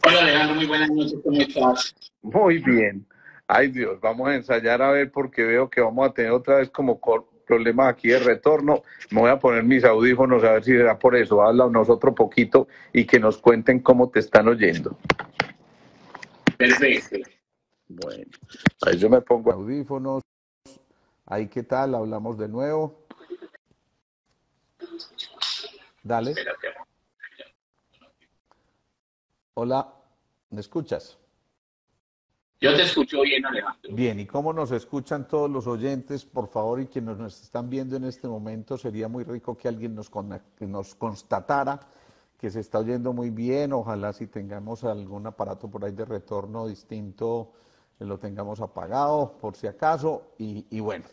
Hola Alejandro, muy buenas noches, ¿cómo estás? Muy bien. Ay Dios, vamos a ensayar a ver porque veo que vamos a tener otra vez como problemas aquí de retorno. Me voy a poner mis audífonos a ver si será por eso. Háblanos otro poquito y que nos cuenten cómo te están oyendo. Perfecto. Bueno, ahí yo me pongo audífonos. Ahí, ¿qué tal? Hablamos de nuevo. Dale. Espérate. Hola, ¿me escuchas? Yo te escucho bien, Alejandro. Bien, ¿y cómo nos escuchan todos los oyentes? Por favor, y quienes nos están viendo en este momento, sería muy rico que alguien que nos constatara que se está oyendo muy bien. Ojalá si tengamos algún aparato por ahí de retorno distinto, lo tengamos apagado por si acaso. Y bueno,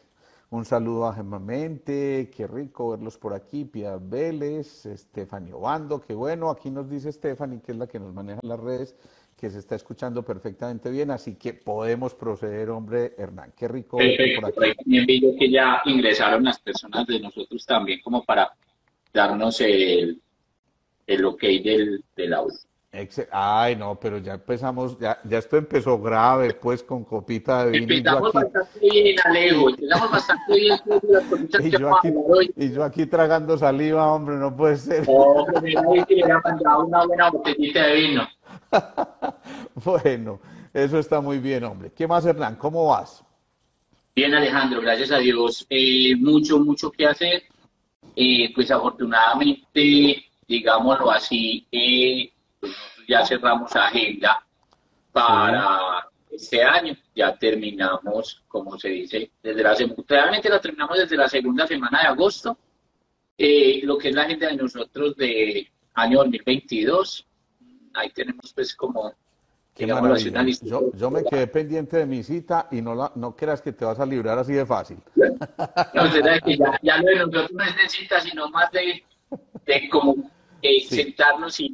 un saludo a Gemma Mente, qué rico verlos por aquí, Pia Vélez, Stephanie Obando, qué bueno, aquí nos dice Stephanie, que es la que nos maneja las redes, que se está escuchando perfectamente bien, así que podemos proceder, hombre, Hernán. Qué rico verte por Perfecto. Por ahí aquí. también vi yo que ya ingresaron las personas de nosotros también como para darnos el ok del audio. Ay, no, pero ya empezamos, ya esto empezó grave, pues con copita de vino Empezamos bastante bien, Alejo, y, empezamos bastante bien con las cositas y que yo vamos a aquí, hablar hoy. y yo aquí tragando saliva, hombre, no puede ser. Hombre, mira, ahí que le hubiera mandado una buena botellita de vino. Bueno, eso está muy bien, hombre. ¿Qué más, Hernán? ¿Cómo vas? Bien, Alejandro, gracias a Dios. Mucho que hacer. Pues afortunadamente, digámoslo así, pues nosotros ya cerramos agenda Sí, para este año. Ya terminamos, como se dice, realmente la terminamos desde la segunda semana de agosto, lo que es la agenda de nosotros de año 2022. Ahí tenemos pues como, qué digámoslo así, una maravilla. lista. Yo me quedé pendiente de mi cita y no creas que te vas a librar así de fácil. No, usted sabe que ya lo de nosotros no es de cita, sino más de como Sí, sentarnos y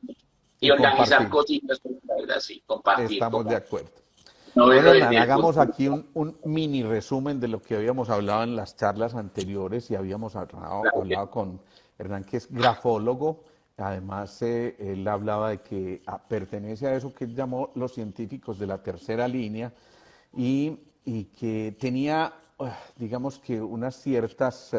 y organizar compartir. cositas, pues, la verdad, sí, compartir, Estamos de como acuerdo. no Bueno, verlo Hernán, desde el hagamos punto. aquí un mini resumen de lo que habíamos hablado en las charlas anteriores y habíamos Claro que hablado con Hernán, que es grafólogo. Además, él hablaba de que pertenece a eso que él llamó los científicos de la tercera línea y que tenía, digamos que unas ciertas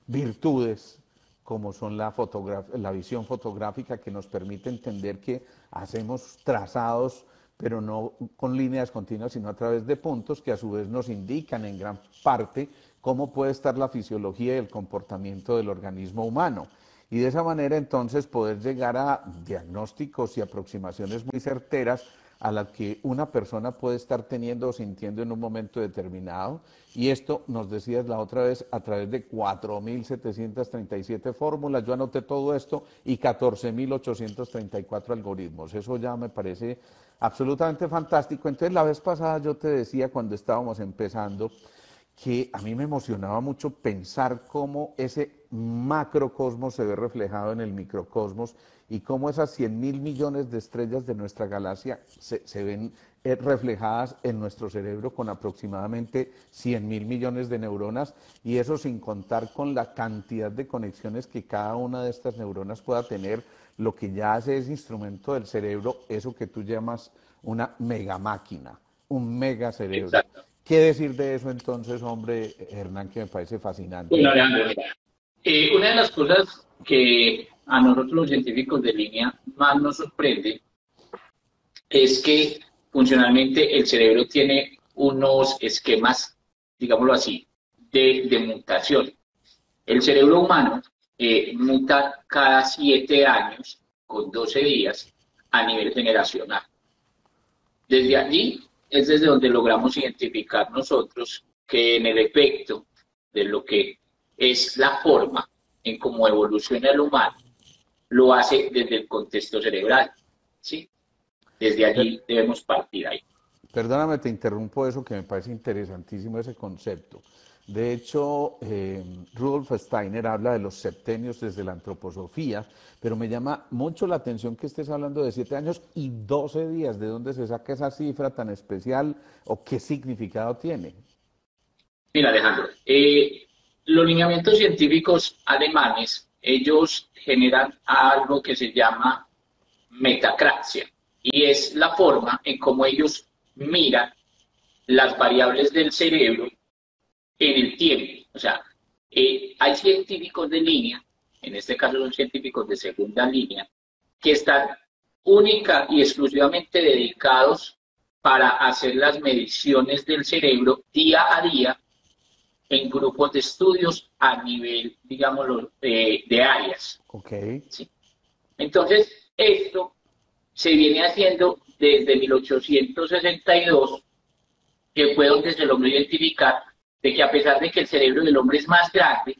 virtudes como son la visión fotográfica que nos permite entender que hacemos trazados, pero no con líneas continuas, sino a través de puntos que a su vez nos indican en gran parte cómo puede estar la fisiología y el comportamiento del organismo humano. Y de esa manera entonces poder llegar a diagnósticos y aproximaciones muy certeras a las que una persona puede estar teniendo o sintiendo en un momento determinado. Y esto nos decías la otra vez a través de 4.737 fórmulas. Yo anoté todo esto y 14.834 algoritmos. Eso ya me parece absolutamente fantástico. Entonces la vez pasada yo te decía cuando estábamos empezando que a mí me emocionaba mucho pensar cómo ese macrocosmos se ve reflejado en el microcosmos y cómo esas 100.000 millones de estrellas de nuestra galaxia se ven reflejadas en nuestro cerebro con aproximadamente 100.000 millones de neuronas y eso sin contar con la cantidad de conexiones que cada una de estas neuronas pueda tener, lo que ya hace ese instrumento del cerebro, eso que tú llamas una mega máquina, un mega cerebro. exacto. ¿Qué decir de eso entonces, hombre, Hernán, que me parece fascinante? Bueno, Alejandro, mira, una de las cosas que a nosotros los científicos de línea más nos sorprende es que funcionalmente el cerebro tiene unos esquemas, digámoslo así, de mutación. El cerebro humano muta cada 7 años con 12 días a nivel generacional. Desde Sí. allí es desde donde logramos identificar nosotros que en el efecto de lo que es la forma en cómo evoluciona el humano, lo hace desde el contexto cerebral. ¿Sí? Desde Per- allí debemos partir ahí. Perdóname, te interrumpo eso que me parece interesantísimo ese concepto. De hecho, Rudolf Steiner habla de los septenios desde la antroposofía, pero me llama mucho la atención que estés hablando de 7 años y 12 días. ¿De dónde se saca esa cifra tan especial o qué significado tiene? Mira, Alejandro, los lineamientos científicos alemanes, ellos generan algo que se llama metacracia. y es la forma en cómo ellos miran las variables del cerebro en el tiempo. O sea, hay científicos de línea, en este caso son científicos de segunda línea, que están única y exclusivamente dedicados para hacer las mediciones del cerebro día a día en grupos de estudios a nivel, digámoslo, de áreas. Ok. ¿Sí? Entonces, esto se viene haciendo desde 1862, que fue donde se logró identificar de que a pesar de que el cerebro del hombre es más grande,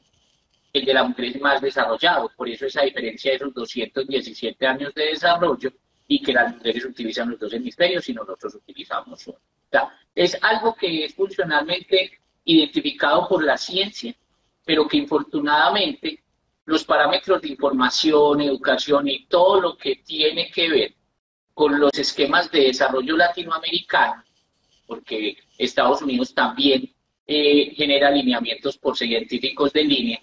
el de la mujer es más desarrollado. Por eso esa diferencia de esos 217 años de desarrollo y que las mujeres utilizan los dos hemisferios y nosotros utilizamos uno. O sea, es algo que es funcionalmente identificado por la ciencia, pero que infortunadamente los parámetros de información, educación y todo lo que tiene que ver con los esquemas de desarrollo latinoamericano, porque Estados Unidos también genera alineamientos por científicos de línea,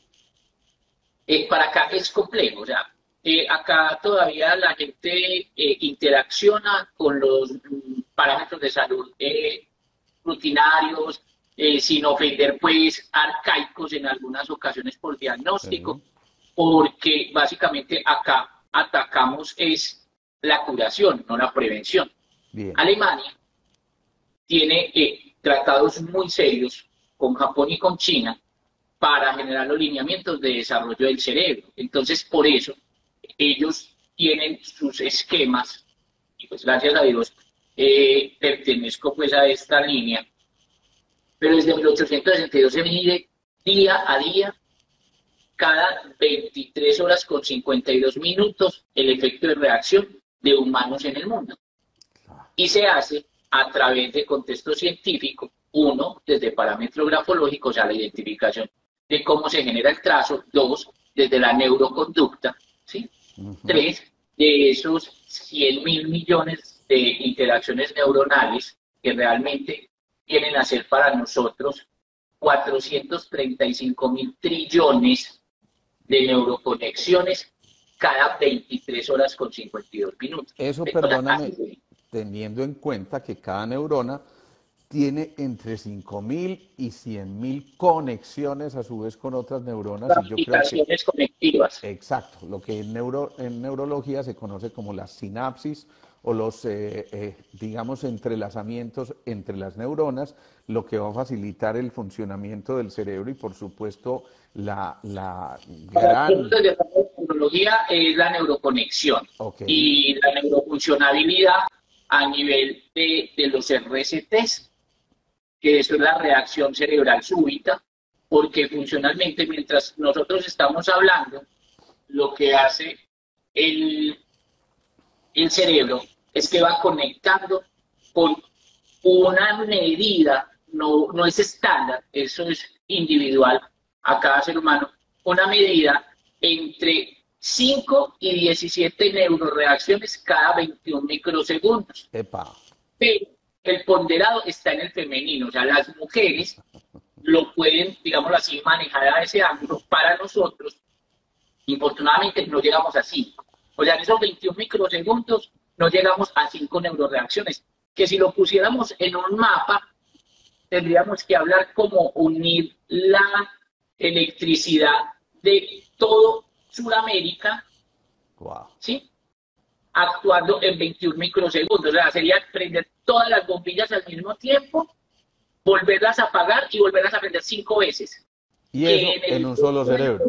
para acá es complejo. O sea, acá todavía la gente interacciona con los parámetros de salud rutinarios, sin ofender, pues, arcaicos en algunas ocasiones por diagnóstico, Sí. porque básicamente acá atacamos es la curación, no la prevención. Bien. Alemania tiene tratados muy serios con Japón y con China para generar los lineamientos de desarrollo del cerebro. Entonces, por eso, ellos tienen sus esquemas, y pues gracias a Dios pertenezco pues a esta línea, pero desde 1862 se mide día a día, cada 23 horas con 52 minutos, el efecto de reacción de humanos en el mundo. Y se hace a través de contexto científico, uno, desde parámetros grafológicos, o sea, la identificación de cómo se genera el trazo; dos, desde la neuroconducta; ¿sí? Tres, de esos 100.000 millones de interacciones neuronales que realmente vienen a ser para nosotros 435.000 trillones de neuroconexiones cada 23 horas con 52 minutos. Eso, O sea, perdóname, teniendo en cuenta que cada neurona tiene entre 5.000 y 100.000 conexiones a su vez con otras neuronas, y yo creo que, ramificaciones conectivas. exacto, lo que en neurología se conoce como las sinapsis o los, digamos, entrelazamientos entre las neuronas, lo que va a facilitar el funcionamiento del cerebro y, por supuesto, la Para gran... nosotros, de la neurología, es la neuroconexión Ok, y la neurofuncionabilidad a nivel de los RCTs, que eso es la reacción cerebral súbita, porque funcionalmente, mientras nosotros estamos hablando, lo que hace el, el cerebro es que va conectando con una medida, no, no es estándar, eso es individual a cada ser humano, una medida entre 5 y 17 neuroreacciones cada 21 microsegundos. epa, Pero el ponderado está en el femenino, o sea, las mujeres lo pueden, digámoslo así, manejar a ese ángulo. Para nosotros, infortunadamente, no llegamos a 5. O sea, en esos 21 microsegundos no llegamos a 5 neuroreacciones, que si lo pusiéramos en un mapa, tendríamos que hablar como unir la electricidad de todo Sudamérica, wow. ¿sí? Actuando en 21 microsegundos. O sea, sería prender todas las bombillas al mismo tiempo, volverlas a apagar y volverlas a prender 5 veces. Y Que eso en en el un solo cerebro.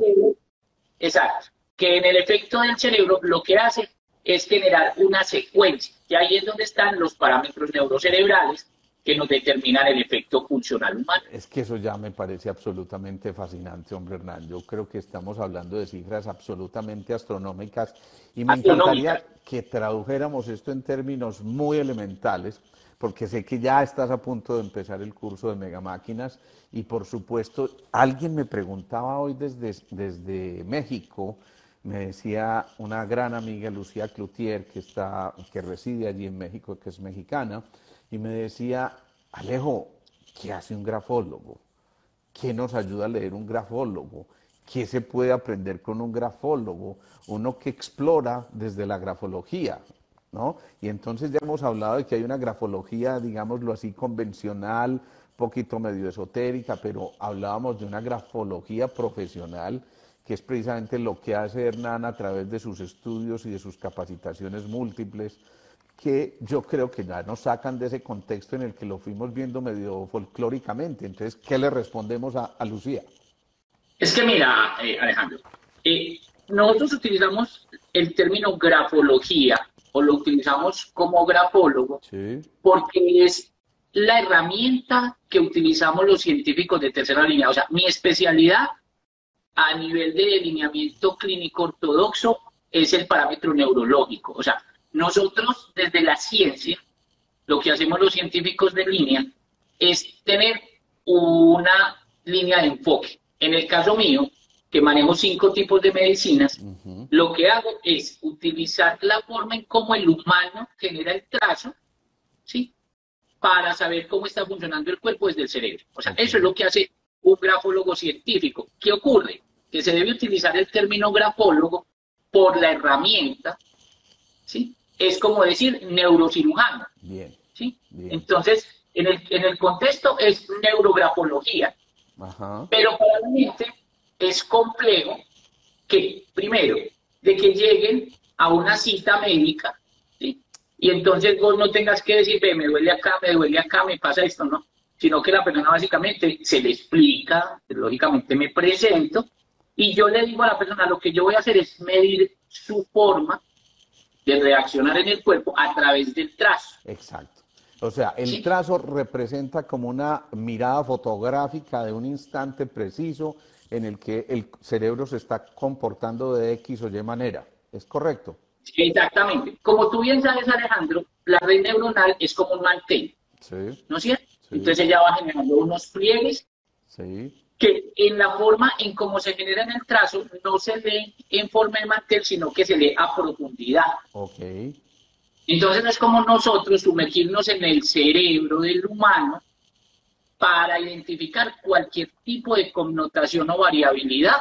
Exacto. Que en el efecto del cerebro lo que hace es generar una secuencia. Y ahí es donde están los parámetros neurocerebrales que nos determinan el efecto funcional humano. Es que eso ya me parece absolutamente fascinante, hombre Hernán. Yo creo que estamos hablando de cifras absolutamente astronómicas y me encantaría Astronómicas. que tradujéramos esto en términos muy elementales, porque sé que ya estás a punto de empezar el curso de megamáquinas y, por supuesto, alguien me preguntaba hoy desde México. Me decía una gran amiga, Lucía Cloutier, que reside allí en México, que es mexicana, y me decía: Alejo, ¿qué hace un grafólogo? ¿Qué nos ayuda a leer un grafólogo? ¿Qué se puede aprender con un grafólogo? Uno que explora desde la grafología. ¿no? Y entonces ya hemos hablado de que hay una grafología, digámoslo así, convencional, poquito medio esotérica, pero hablábamos de una grafología profesional, que es precisamente lo que hace Hernán a través de sus estudios y de sus capacitaciones múltiples, que yo creo que ya nos sacan de ese contexto en el que lo fuimos viendo medio folclóricamente. Entonces, ¿qué le respondemos a Lucía? Es que mira, Alejandro, nosotros utilizamos el término grafología o lo utilizamos como grafólogo Sí. porque es la herramienta que utilizamos los científicos de tercera línea. O sea, mi especialidad a nivel de delineamiento clínico ortodoxo es el parámetro neurológico. O sea, nosotros desde la ciencia, lo que hacemos los científicos de línea es tener una línea de enfoque. En el caso mío, que manejo 5 tipos de medicinas, lo que hago es utilizar la forma en cómo el humano genera el trazo, ¿sí? Para saber cómo está funcionando el cuerpo desde el cerebro. O sea, eso es lo que hace un grafólogo científico. ¿Qué ocurre? Que se debe utilizar el término grafólogo por la herramienta, ¿sí? Es como decir neurocirujano, Bien, ¿sí? bien. Entonces, en el contexto es neurografología, Ajá. pero para la mente es complejo que, primero, de que lleguen a una cita médica, ¿sí? Y entonces vos no tengas que decir, ve, me duele acá, me pasa esto, no, sino que la persona básicamente se le explica, lógicamente me presento, y yo le digo a la persona, lo que yo voy a hacer es medir su forma de reaccionar en el cuerpo a través del trazo. Exacto. O sea, el ¿Sí? trazo representa como una mirada fotográfica de un instante preciso en el que el cerebro se está comportando de X o Y manera. ¿Es correcto? Exactamente. Como tú bien sabes, Alejandro, la red neuronal es como un mantel, Sí, ¿no es cierto? sí, Entonces ella va generando unos pliegues sí. que en la forma en cómo se genera en el trazo no se lee en forma de mantel, sino que se lee a profundidad. Ok. Entonces no es como nosotros sumergirnos en el cerebro del humano para identificar cualquier tipo de connotación o variabilidad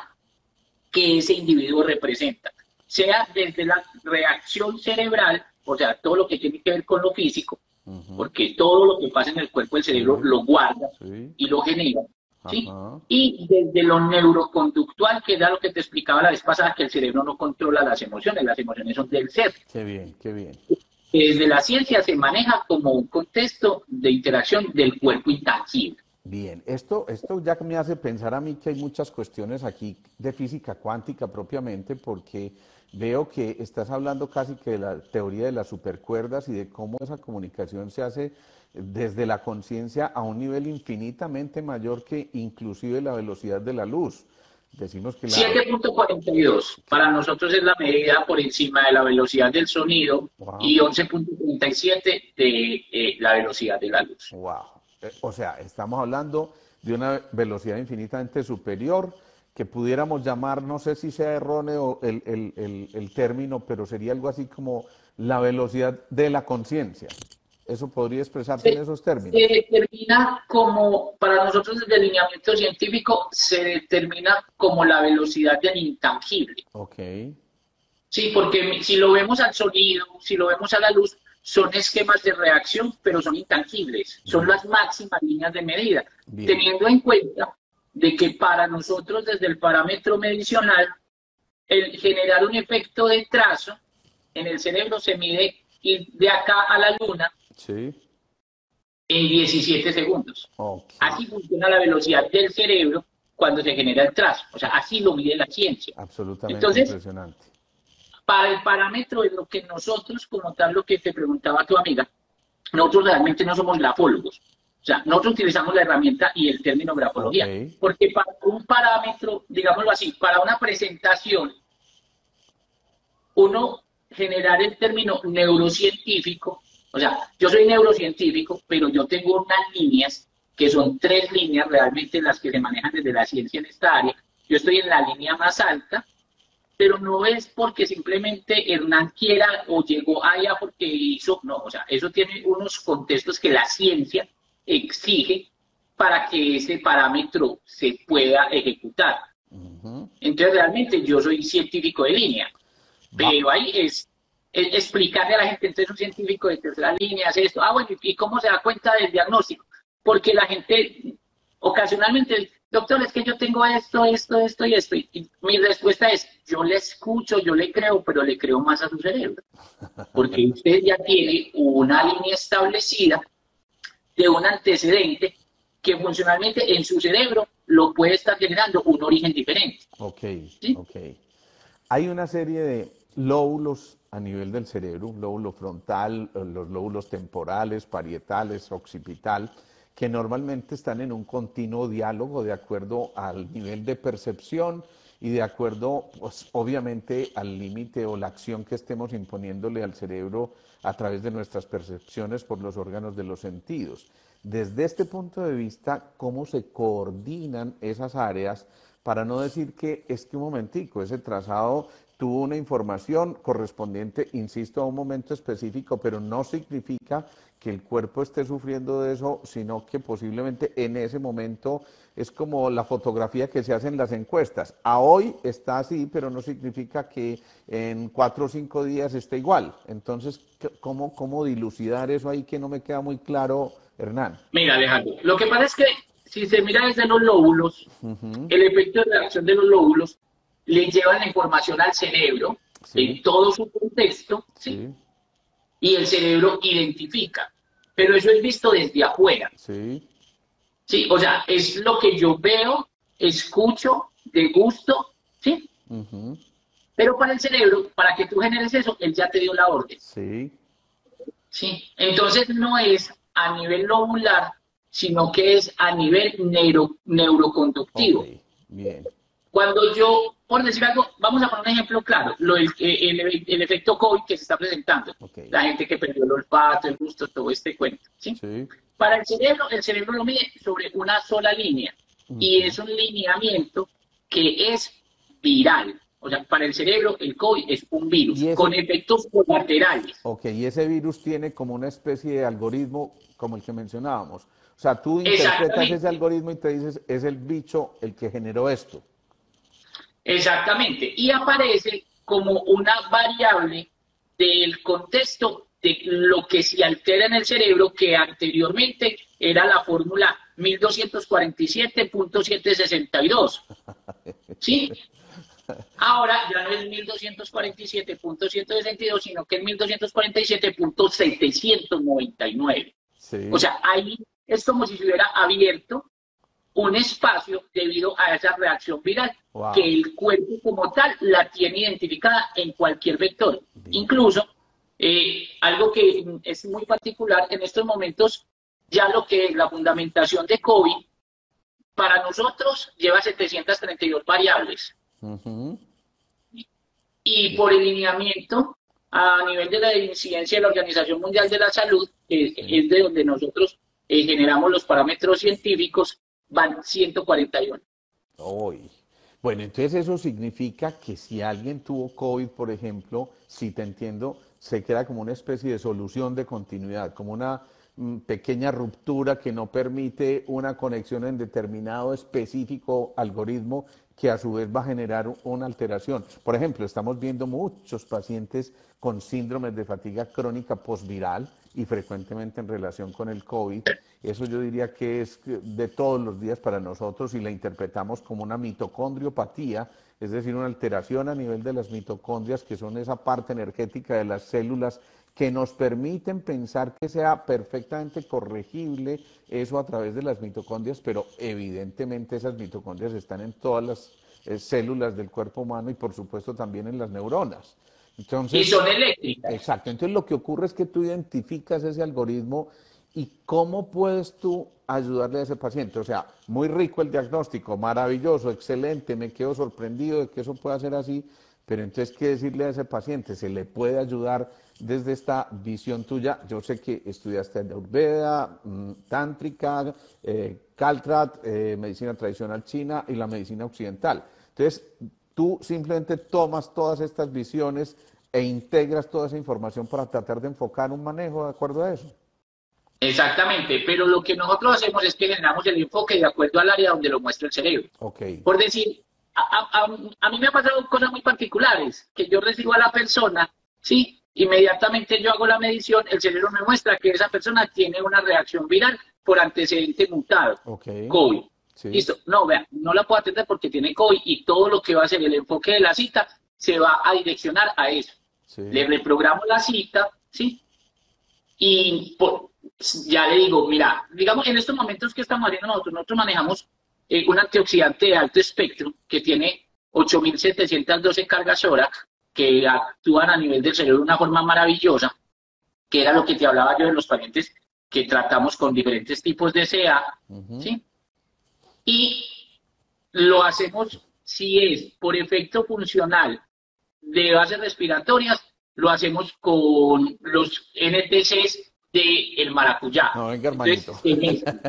que ese individuo representa, sea desde la reacción cerebral, o sea, todo lo que tiene que ver con lo físico, porque todo lo que pasa en el cuerpo del cerebro Sí, lo guarda sí. y lo genera, ¿sí? Ajá. Y desde lo neuroconductual, que era lo que te explicaba la vez pasada, que el cerebro no controla las emociones son del ser. Qué bien, qué bien. Desde la ciencia se maneja como un contexto de interacción del cuerpo intangible. Bien, esto ya me hace pensar a mí que hay muchas cuestiones aquí de física cuántica propiamente, porque veo que estás hablando casi que de la teoría de las supercuerdas y de cómo esa comunicación se hace desde la conciencia a un nivel infinitamente mayor que inclusive la velocidad de la luz. Decimos que la... 7.42 para nosotros es la medida por encima de la velocidad del sonido Wow. y 11.37 de la velocidad de la luz. Wow. O sea, estamos hablando de una velocidad infinitamente superior que pudiéramos llamar, no sé si sea erróneo el término, pero sería algo así como la velocidad de la conciencia. ¿Eso podría expresarse en esos Se términos? determina como, para nosotros desde el lineamiento científico, se determina como la velocidad del intangible. Ok. Sí, porque si lo vemos al sonido, si lo vemos a la luz, son esquemas de reacción, pero son intangibles, son Bien, las máximas líneas de medida, bien. teniendo en cuenta de que para nosotros desde el parámetro medicional, el generar un efecto de trazo en el cerebro se mide ir de acá a la luna Sí. en 17 segundos. Ok. Así funciona la velocidad del cerebro cuando se genera el trazo, o sea, así lo mide la ciencia. Absolutamente Entonces, impresionante. para el parámetro de lo que nosotros, como tal, lo que te preguntaba tu amiga, nosotros realmente no somos grafólogos. O sea, nosotros utilizamos la herramienta y el término Ok. grafología, porque para un parámetro, digámoslo así, para una presentación, uno generar el término neurocientífico, o sea, yo soy neurocientífico, pero yo tengo unas líneas que son 3 líneas realmente las que se manejan desde la ciencia en esta área. Yo estoy en la línea más alta, pero no es porque simplemente Hernán quiera o llegó allá porque hizo, no, o sea, eso tiene unos contextos que la ciencia exige para que ese parámetro se pueda ejecutar. Entonces, realmente yo soy científico de línea, Va, pero ahí es explicarle a la gente, entonces un científico de tercera línea hace esto, bueno, ¿y cómo se da cuenta del diagnóstico? Porque la gente ocasionalmente, doctor, es que yo tengo esto, esto, esto y esto, y mi respuesta es, yo le escucho, yo le creo, pero le creo más a su cerebro, porque usted ya tiene una línea establecida de un antecedente que funcionalmente en su cerebro lo puede estar generando un origen diferente. Ok, ¿Sí? ok. Hay una serie de lóbulos a nivel del cerebro, un lóbulo frontal, los lóbulos temporales, parietales, occipital, que normalmente están en un continuo diálogo de acuerdo al nivel de percepción y de acuerdo, pues, obviamente, al límite o la acción que estemos imponiéndole al cerebro a través de nuestras percepciones por los órganos de los sentidos. Desde este punto de vista, ¿cómo se coordinan esas áreas para no decir que es que un momentico, ese trazado tuvo una información correspondiente, insisto, a un momento específico, pero no significa que el cuerpo esté sufriendo de eso, sino que posiblemente en ese momento es como la fotografía que se hace en las encuestas. A hoy está así, pero no significa que en 4 o 5 días esté igual. Entonces, ¿cómo dilucidar eso ahí que no me queda muy claro, Hernán? Mira, Alejandro, lo que pasa es que si se mira desde los lóbulos, el efecto de reacción de los lóbulos le lleva la información al cerebro Sí, en todo su contexto, ¿sí? sí, Y el cerebro identifica. Pero eso es visto desde afuera, sí. ¿sí? O sea, es lo que yo veo, escucho, degusto, ¿sí? Ujú, Pero para el cerebro, para que tú generes eso, él ya te dio la orden, sí, ¿sí? Entonces no es a nivel lobular, sino que es a nivel ok, neuroconductivo. bien. Cuando yo, por decir algo, vamos a poner un ejemplo claro, el efecto COVID que se está presentando, Ok, la gente que perdió el olfato, el gusto, todo este cuento, ¿sí? sí. Para el cerebro lo mide sobre una sola línea y Ujú. es un lineamiento que es viral. O sea, para el cerebro el COVID es un virus Y con ese, efectos colaterales. ok, y ese virus tiene como una especie de algoritmo como el que mencionábamos. O sea, tú interpretas ese Exactamente, algoritmo y te dices, es el bicho el que generó esto. exactamente. Y aparece como una variable del contexto de lo que se altera en el cerebro, que anteriormente era la fórmula 1247.762. ¿Sí? Ahora ya no es 1247.162, sino que es 1247.799. O Sí, sea, ahí es como si se hubiera abierto un espacio debido a esa reacción viral que wow, el cuerpo como tal la tiene identificada en cualquier vector. bien. Incluso, algo que es muy particular en estos momentos, ya lo que es la fundamentación de COVID, para nosotros lleva 732 variables. Ujú, Y bien, por el lineamiento a nivel de la incidencia de la Organización Mundial de la Salud, que sí. es de donde nosotros generamos los parámetros científicos, van 141. Hoy. Bueno, entonces eso significa que si alguien tuvo COVID, por ejemplo, si te entiendo, se queda como una especie de solución de continuidad, como una pequeña ruptura que no permite una conexión en determinado específico algoritmo que a su vez va a generar una alteración. Por ejemplo, estamos viendo muchos pacientes con síndromes de fatiga crónica posviral y frecuentemente en relación con el COVID. Eso yo diría que es de todos los días para nosotros y la interpretamos como una mitocondriopatía, es decir, una alteración a nivel de las mitocondrias, que son esa parte energética de las células que nos permiten pensar que sea perfectamente corregible eso a través de las mitocondrias, pero evidentemente esas mitocondrias están en todas las células del cuerpo humano y por supuesto también en las neuronas. Y Entonces, son eléctricas. exacto, entonces lo que ocurre es que tú identificas ese algoritmo y cómo puedes tú ayudarle a ese paciente. O sea, muy rico el diagnóstico, maravilloso, excelente, me quedo sorprendido de que eso pueda ser así, pero entonces, ¿qué decirle a ese paciente? ¿Se le puede ayudar desde esta visión tuya? Yo sé que estudiaste Ayurveda, Tántrica, Caltrat, medicina tradicional china y la medicina occidental. Entonces, tú simplemente tomas todas estas visiones e integras toda esa información para tratar de enfocar un manejo de acuerdo a eso. Exactamente, pero lo que nosotros hacemos es que generamos el enfoque de acuerdo al área donde lo muestra el cerebro. Ok, Por decir, a mí me ha pasado cosas muy particulares, que yo recibo a la persona, ¿sí? Inmediatamente yo hago la medición, el cerebro me muestra que esa persona tiene una reacción viral por antecedente mutado, Ok, COVID. sí, Listo, no, vea, no la puedo atender porque tiene COVID y todo lo que va a ser el enfoque de la cita se va a direccionar a eso. Le sí, reprogramo la cita, ¿sí? Y ya le digo, mira, digamos, en estos momentos que estamos haciendo nosotros manejamos un antioxidante de alto espectro que tiene 8.712 cargas hora que actúan a nivel del cerebro de una forma maravillosa, que era lo que te hablaba yo de los pacientes que tratamos con diferentes tipos de CA, ujú. ¿sí? Y lo hacemos, si es por efecto funcional de bases respiratorias, lo hacemos con los NTCs del maracuyá. No, venga, hermanito. Entonces, se mezclan.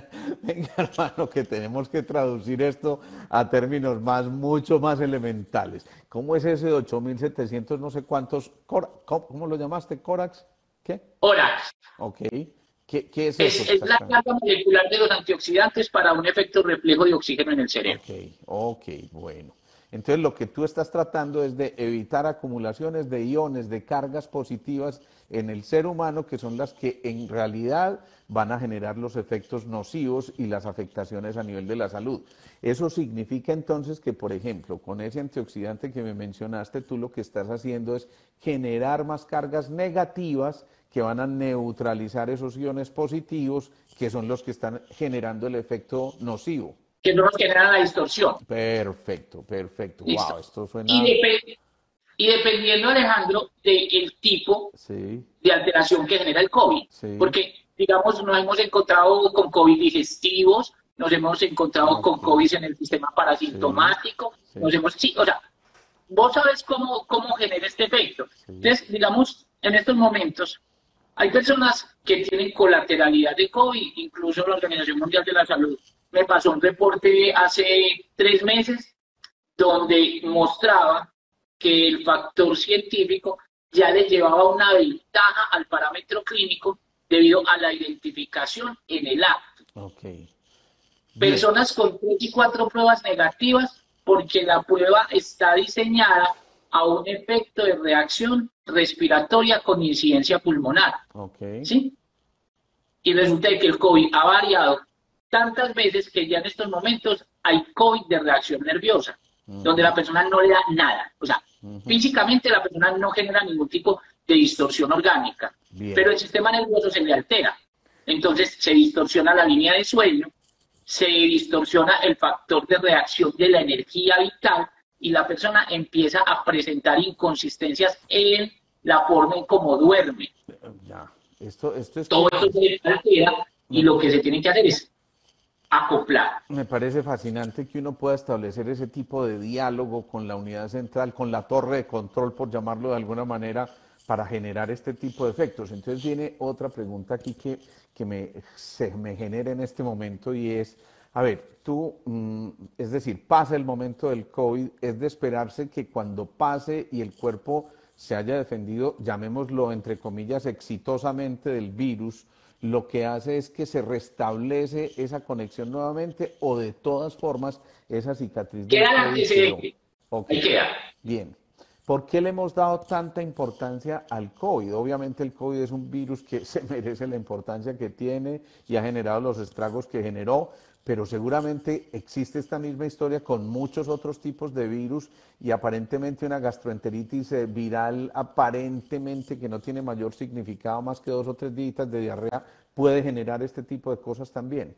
Venga, hermano, que tenemos que traducir esto a términos mucho más elementales. ¿Cómo es ese de 8700 no sé cuántos, cómo lo llamaste? ¿Corax? ¿Qué? Ahora, Ok. ¿Qué es eso es la exactamente? carga molecular de los antioxidantes para un efecto reflejo de oxígeno en el cerebro. Ok, ok, bueno. Entonces lo que tú estás tratando es de evitar acumulaciones de iones, de cargas positivas en el ser humano, que son las que en realidad van a generar los efectos nocivos y las afectaciones a nivel de la salud. Eso significa entonces que, por ejemplo, con ese antioxidante que me mencionaste, tú lo que estás haciendo es generar más cargas negativas que van a neutralizar esos iones positivos, que son los que están generando el efecto nocivo. Que no nos genera la distorsión. Perfecto, perfecto. Wow, Listo. esto Y, suena. y dependiendo, Alejandro, del tipo Sí, de alteración que genera el COVID. sí, Porque, digamos, nos hemos encontrado con COVID digestivos, nos hemos encontrado con ok, COVID en el sistema sí, parasintomático, sí, sí, o sea, vos sabes cómo genera este efecto. sí, Entonces, digamos, en estos momentos, hay personas que tienen colateralidad de COVID, incluso la Organización Mundial de la Salud me pasó un reporte hace 3 meses donde mostraba que el factor científico ya le llevaba una ventaja al parámetro clínico debido a la identificación en el acto. ok. Bien, Personas con 3 y 4 pruebas negativas porque la prueba está diseñada a un efecto de reacción respiratoria con incidencia pulmonar. ok. ¿Sí? Y resulta que el COVID ha variado tantas veces que ya en estos momentos hay COVID de reacción nerviosa, donde la Ujú, persona no le da nada. O sea, ujú. físicamente la persona no genera ningún tipo de distorsión orgánica, Bien, pero el sistema nervioso se le altera. Entonces se distorsiona la línea de sueño, se distorsiona el factor de reacción de la energía vital y la persona empieza a presentar inconsistencias en la forma en cómo duerme. ya. Esto es Todo que esto se altera y me, lo que se tiene que hacer es acoplar. me parece fascinante que uno pueda establecer ese tipo de diálogo con la unidad central, con la torre de control, por llamarlo de alguna manera, para generar este tipo de efectos. Entonces viene otra pregunta aquí se me genera en este momento y es, a ver, es decir, pasa el momento del COVID, es de esperarse que cuando pase y el cuerpo se haya defendido, llamémoslo entre comillas, exitosamente del virus, lo que hace es que se restablece esa conexión nuevamente o de todas formas esa cicatriz del Queda el COVID quedó. antecedente. Ok, Ahí queda. bien. ¿Por qué le hemos dado tanta importancia al COVID? Obviamente el COVID es un virus que se merece la importancia que tiene y ha generado los estragos que generó, pero seguramente existe esta misma historia con muchos otros tipos de virus y aparentemente una gastroenteritis viral aparentemente que no tiene mayor significado más que 2 o 3 días de diarrea puede generar este tipo de cosas también.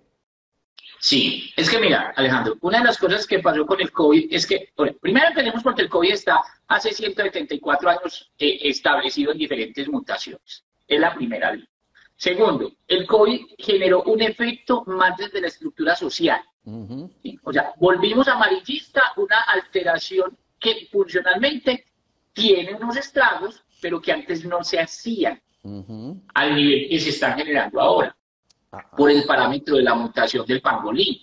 Sí, es que mira, Alejandro, una de las cosas que pasó con el COVID es que, bueno, primero empecemos porque el COVID está hace 174 años establecido en diferentes mutaciones. Es la primera línea. Segundo, el COVID generó un efecto más desde la estructura social. Ujú, ¿Sí? O sea, volvimos amarillista, una alteración que funcionalmente tiene unos estragos, pero que antes no se hacían ujú. al nivel que se están generando ahora, por el parámetro de la mutación del pangolín,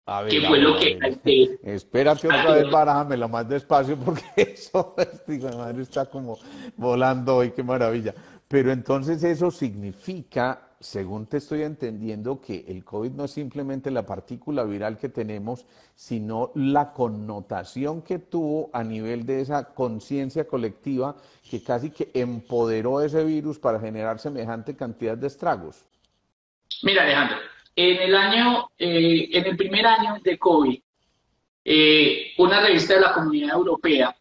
A que ver, a fue ver, lo a que ver. Espérate otra vez, alteró. barájamela más despacio porque eso, digo, madre, está como volando hoy, qué maravilla. Pero entonces eso significa, según te estoy entendiendo, que el COVID no es simplemente la partícula viral que tenemos, sino la connotación que tuvo a nivel de esa conciencia colectiva que casi que empoderó ese virus para generar semejante cantidad de estragos. Mira, Alejandro, en el primer año de COVID, una revista de la Comunidad Europea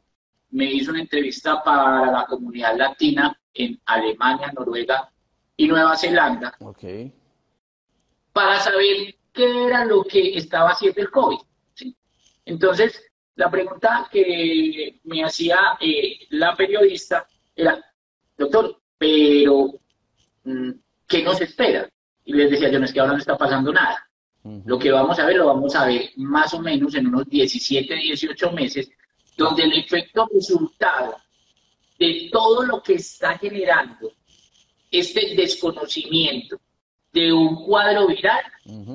me hizo una entrevista para la comunidad latina en Alemania, Noruega y Nueva Zelanda Ok. para saber qué era lo que estaba haciendo el COVID. ¿Sí? Entonces, la pregunta que me hacía la periodista era, doctor, pero ¿qué nos espera? Y les decía yo, no es que ahora no está pasando nada. Lo que vamos a ver, lo vamos a ver más o menos en unos 17, 18 meses, donde el efecto resultado de todo lo que está generando este desconocimiento de un cuadro viral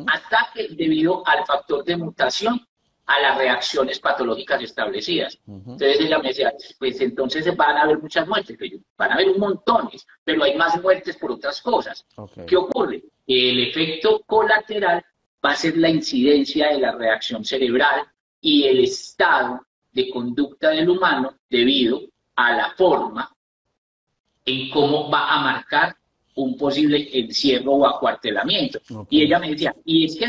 ataque debido al factor de mutación a las reacciones patológicas establecidas. Entonces ella me decía, pues entonces van a haber muchas muertes, van a haber un montón, pero hay más muertes por otras cosas. ¿Qué ocurre? El efecto colateral va a ser la incidencia de la reacción cerebral y el estado de conducta del humano debido a la forma en cómo va a marcar un posible encierro o acuartelamiento. Y ella me decía, y es que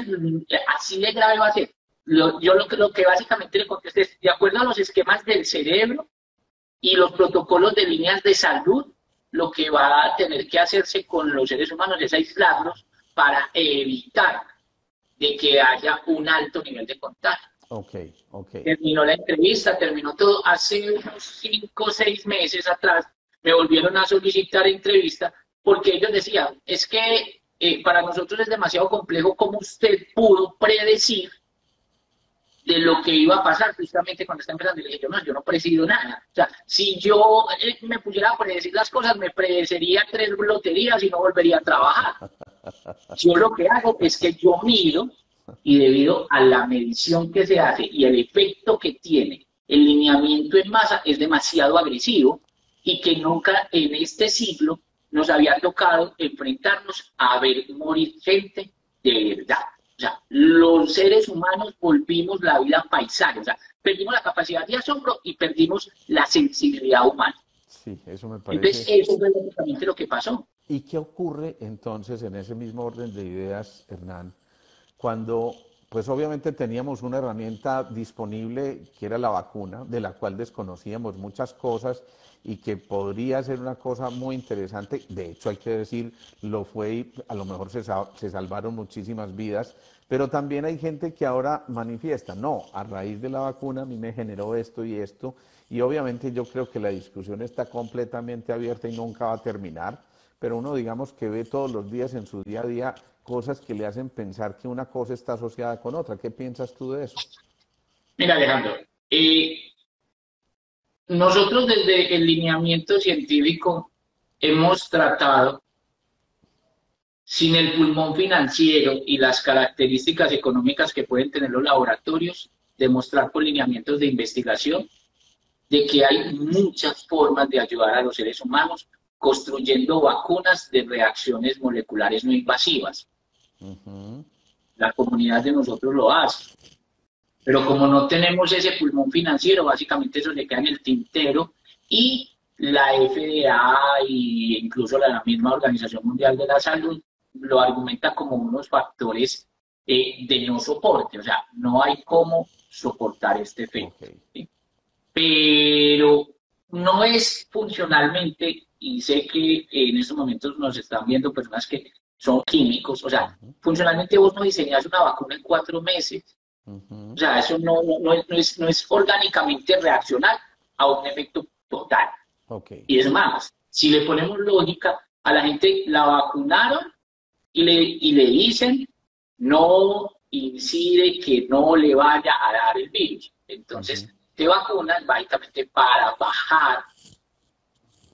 así de grave va a ser. Yo lo que básicamente le contesté es, de acuerdo a los esquemas del cerebro y los protocolos de líneas de salud, lo que va a tener que hacerse con los seres humanos es aislarlos para evitar de que haya un alto nivel de contagio. Terminó la entrevista, terminó todo. Hace unos 5 o 6 meses atrás me volvieron a solicitar entrevista porque ellos decían, es que para nosotros es demasiado complejo cómo usted pudo predecir de lo que iba a pasar justamente cuando está empezando. Y le dije, yo no presido nada. O sea, si yo me pusiera a predecir las cosas, me predeciría 3 loterías y no volvería a trabajar. Yo lo que hago es que yo mido y debido a la medición que se hace y el efecto que tiene el lineamiento en masa es demasiado agresivo y que nunca en este siglo nos había tocado enfrentarnos a ver morir gente de verdad. O sea, los seres humanos volvimos la vida paisaje, o sea, perdimos la capacidad de asombro y perdimos la sensibilidad humana. Sí, eso me parece. Entonces, eso es básicamente lo que pasó. ¿Y qué ocurre entonces en ese mismo orden de ideas, Hernán, cuando pues obviamente teníamos una herramienta disponible que era la vacuna, de la cual desconocíamos muchas cosas y que podría ser una cosa muy interesante? De hecho, hay que decir, lo fue y a lo mejor se salvaron muchísimas vidas, pero también hay gente que ahora manifiesta, no, a raíz de la vacuna a mí me generó esto y obviamente yo creo que la discusión está completamente abierta y nunca va a terminar, pero uno digamos que ve todos los días en su día a día cosas que le hacen pensar que una cosa está asociada con otra. ¿Qué piensas tú de eso? Mira, Alejandro, nosotros desde el lineamiento científico hemos tratado, sin el pulmón financiero y las características económicas que pueden tener los laboratorios, demostrar con lineamientos de investigación de que hay muchas formas de ayudar a los seres humanos construyendo vacunas de reacciones moleculares no invasivas. La comunidad de nosotros lo hace. Pero como no tenemos ese pulmón financiero, básicamente eso le queda en el tintero y la FDA e incluso la misma Organización Mundial de la Salud lo argumenta como unos factores de no soporte. O sea, no hay cómo soportar este efecto. ¿Sí? Pero no es funcionalmente, y sé que en estos momentos nos están viendo personas que son químicos, o sea, funcionalmente vos no diseñas una vacuna en 4 meses. O sea, eso no es orgánicamente reaccionar a un efecto total. Y es más, si le ponemos lógica, a la gente la vacunaron y le dicen no incide que no le vaya a dar el virus. Entonces, te vacunas básicamente para bajar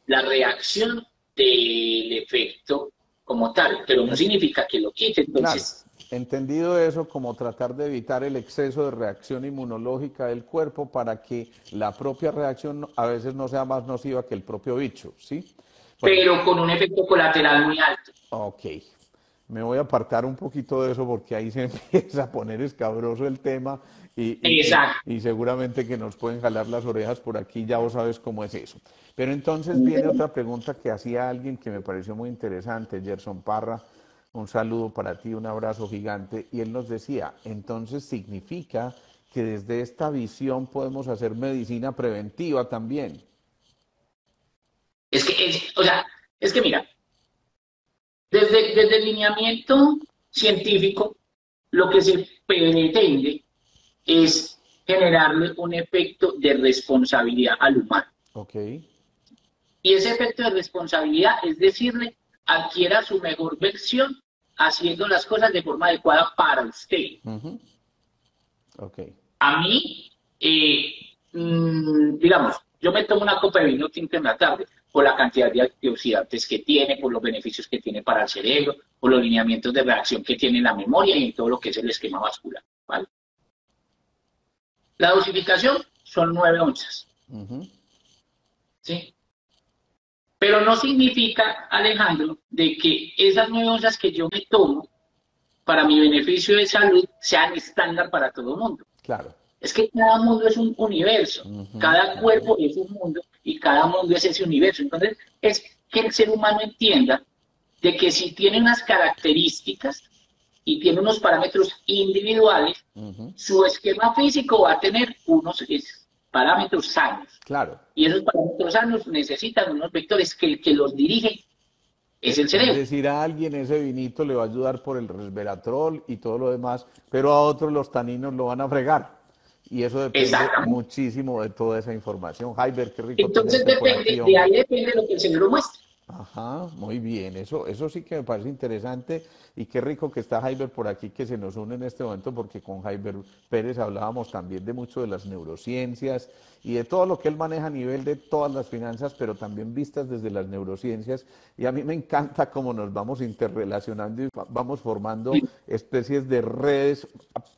la reacción del efecto como tal, pero no significa que lo quite. Entonces, claro. Entendido eso, como tratar de evitar el exceso de reacción inmunológica del cuerpo para que la propia reacción a veces no sea más nociva que el propio bicho, ¿sí? Bueno, pero con un efecto colateral muy alto. Ok. me voy a apartar un poquito de eso porque ahí se empieza a poner escabroso el tema Exacto. y seguramente que nos pueden jalar las orejas por aquí, ya vos sabes cómo es eso. Pero entonces viene otra pregunta que hacía alguien que me pareció muy interesante, Gerson Parra, un saludo para ti, un abrazo gigante, y él nos decía, entonces significa que desde esta visión podemos hacer medicina preventiva también. O sea, es que mira, desde el lineamiento científico, lo que se pretende es generarle un efecto de responsabilidad al humano. Ok. Y ese efecto de responsabilidad es decirle, adquiera su mejor versión haciendo las cosas de forma adecuada para usted. Ujú. Ok. A mí, digamos, yo me tomo una copa de vino tinto en la tarde por la cantidad de antioxidantes que tiene, por los beneficios que tiene para el cerebro, por los lineamientos de reacción que tiene en la memoria y en todo lo que es el esquema vascular. ¿Vale? La dosificación son 9 onzas. Ujú. ¿Sí? Pero no significa, Alejandro, de que esas 9 onzas que yo me tomo para mi beneficio de salud sean estándar para todo el mundo. Claro. Es que cada mundo es un universo, Ujú, cada ujú. cuerpo es un mundo y cada mundo es ese universo. Entonces, es que el ser humano entienda de que si tiene unas características y tiene unos parámetros individuales, Ujú. su esquema físico va a tener unos parámetros sanos. Claro. Y esos parámetros sanos necesitan unos vectores que el que los dirige es el Es cerebro. decir, a alguien ese vinito le va a ayudar por el resveratrol y todo lo demás, pero a otros los taninos lo van a fregar. Y eso depende Exactamente. muchísimo de toda esa información. Jaiber, qué rico Entonces tenerte por aquí, depende, de hombre. ahí depende lo que el cerebro muestre. Ajá, muy bien, eso sí que me parece interesante y qué rico que está Jaiber por aquí que se nos une en este momento porque con Jaiber Pérez hablábamos también de mucho de las neurociencias y de todo lo que él maneja a nivel de todas las finanzas, pero también vistas desde las neurociencias y a mí me encanta cómo nos vamos interrelacionando y vamos formando especies de redes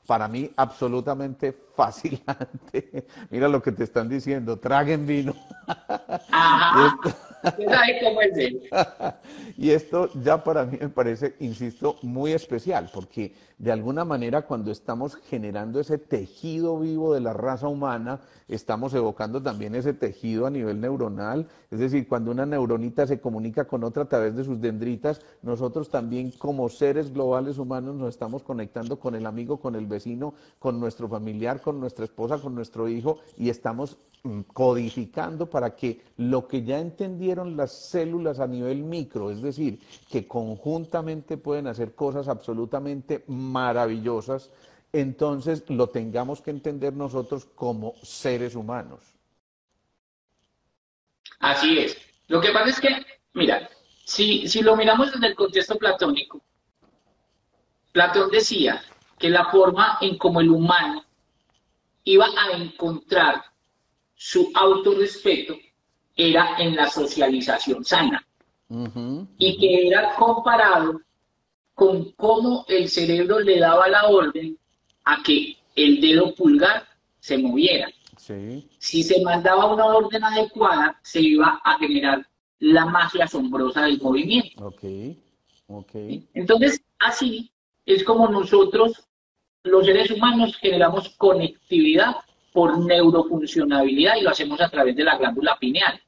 para mí absolutamente fascinante. Mira lo que te están diciendo, traguen vino. Y Ajá, esto, usted sabe cómo es él. y esto ya para mí me parece, insisto, muy especial, porque de alguna manera cuando estamos generando ese tejido vivo de la raza humana, estamos evocando también ese tejido a nivel neuronal, es decir, cuando una neuronita se comunica con otra a través de sus dendritas, nosotros también como seres globales humanos nos estamos conectando con el amigo, con el vecino, con nuestro familiar, con nuestra esposa, con nuestro hijo, y estamos codificando para que lo que ya entendieron las células a nivel micro, es decir, que conjuntamente pueden hacer cosas absolutamente maravillosas, entonces lo tengamos que entender nosotros como seres humanos. Así es. Lo que pasa es que, mira, si lo miramos desde el contexto platónico, Platón decía que la forma en como el humano iba a encontrar su autorrespeto era en la socialización sana Ujú, y ujú. que era comparado con cómo el cerebro le daba la orden a que el dedo pulgar se moviera. Sí, Si se mandaba una orden adecuada, se iba a generar la magia asombrosa del movimiento. ok, ok. ¿Sí? Entonces, así es como nosotros, los seres humanos, generamos conectividad por neurofuncionabilidad y lo hacemos a través de la glándula pineal.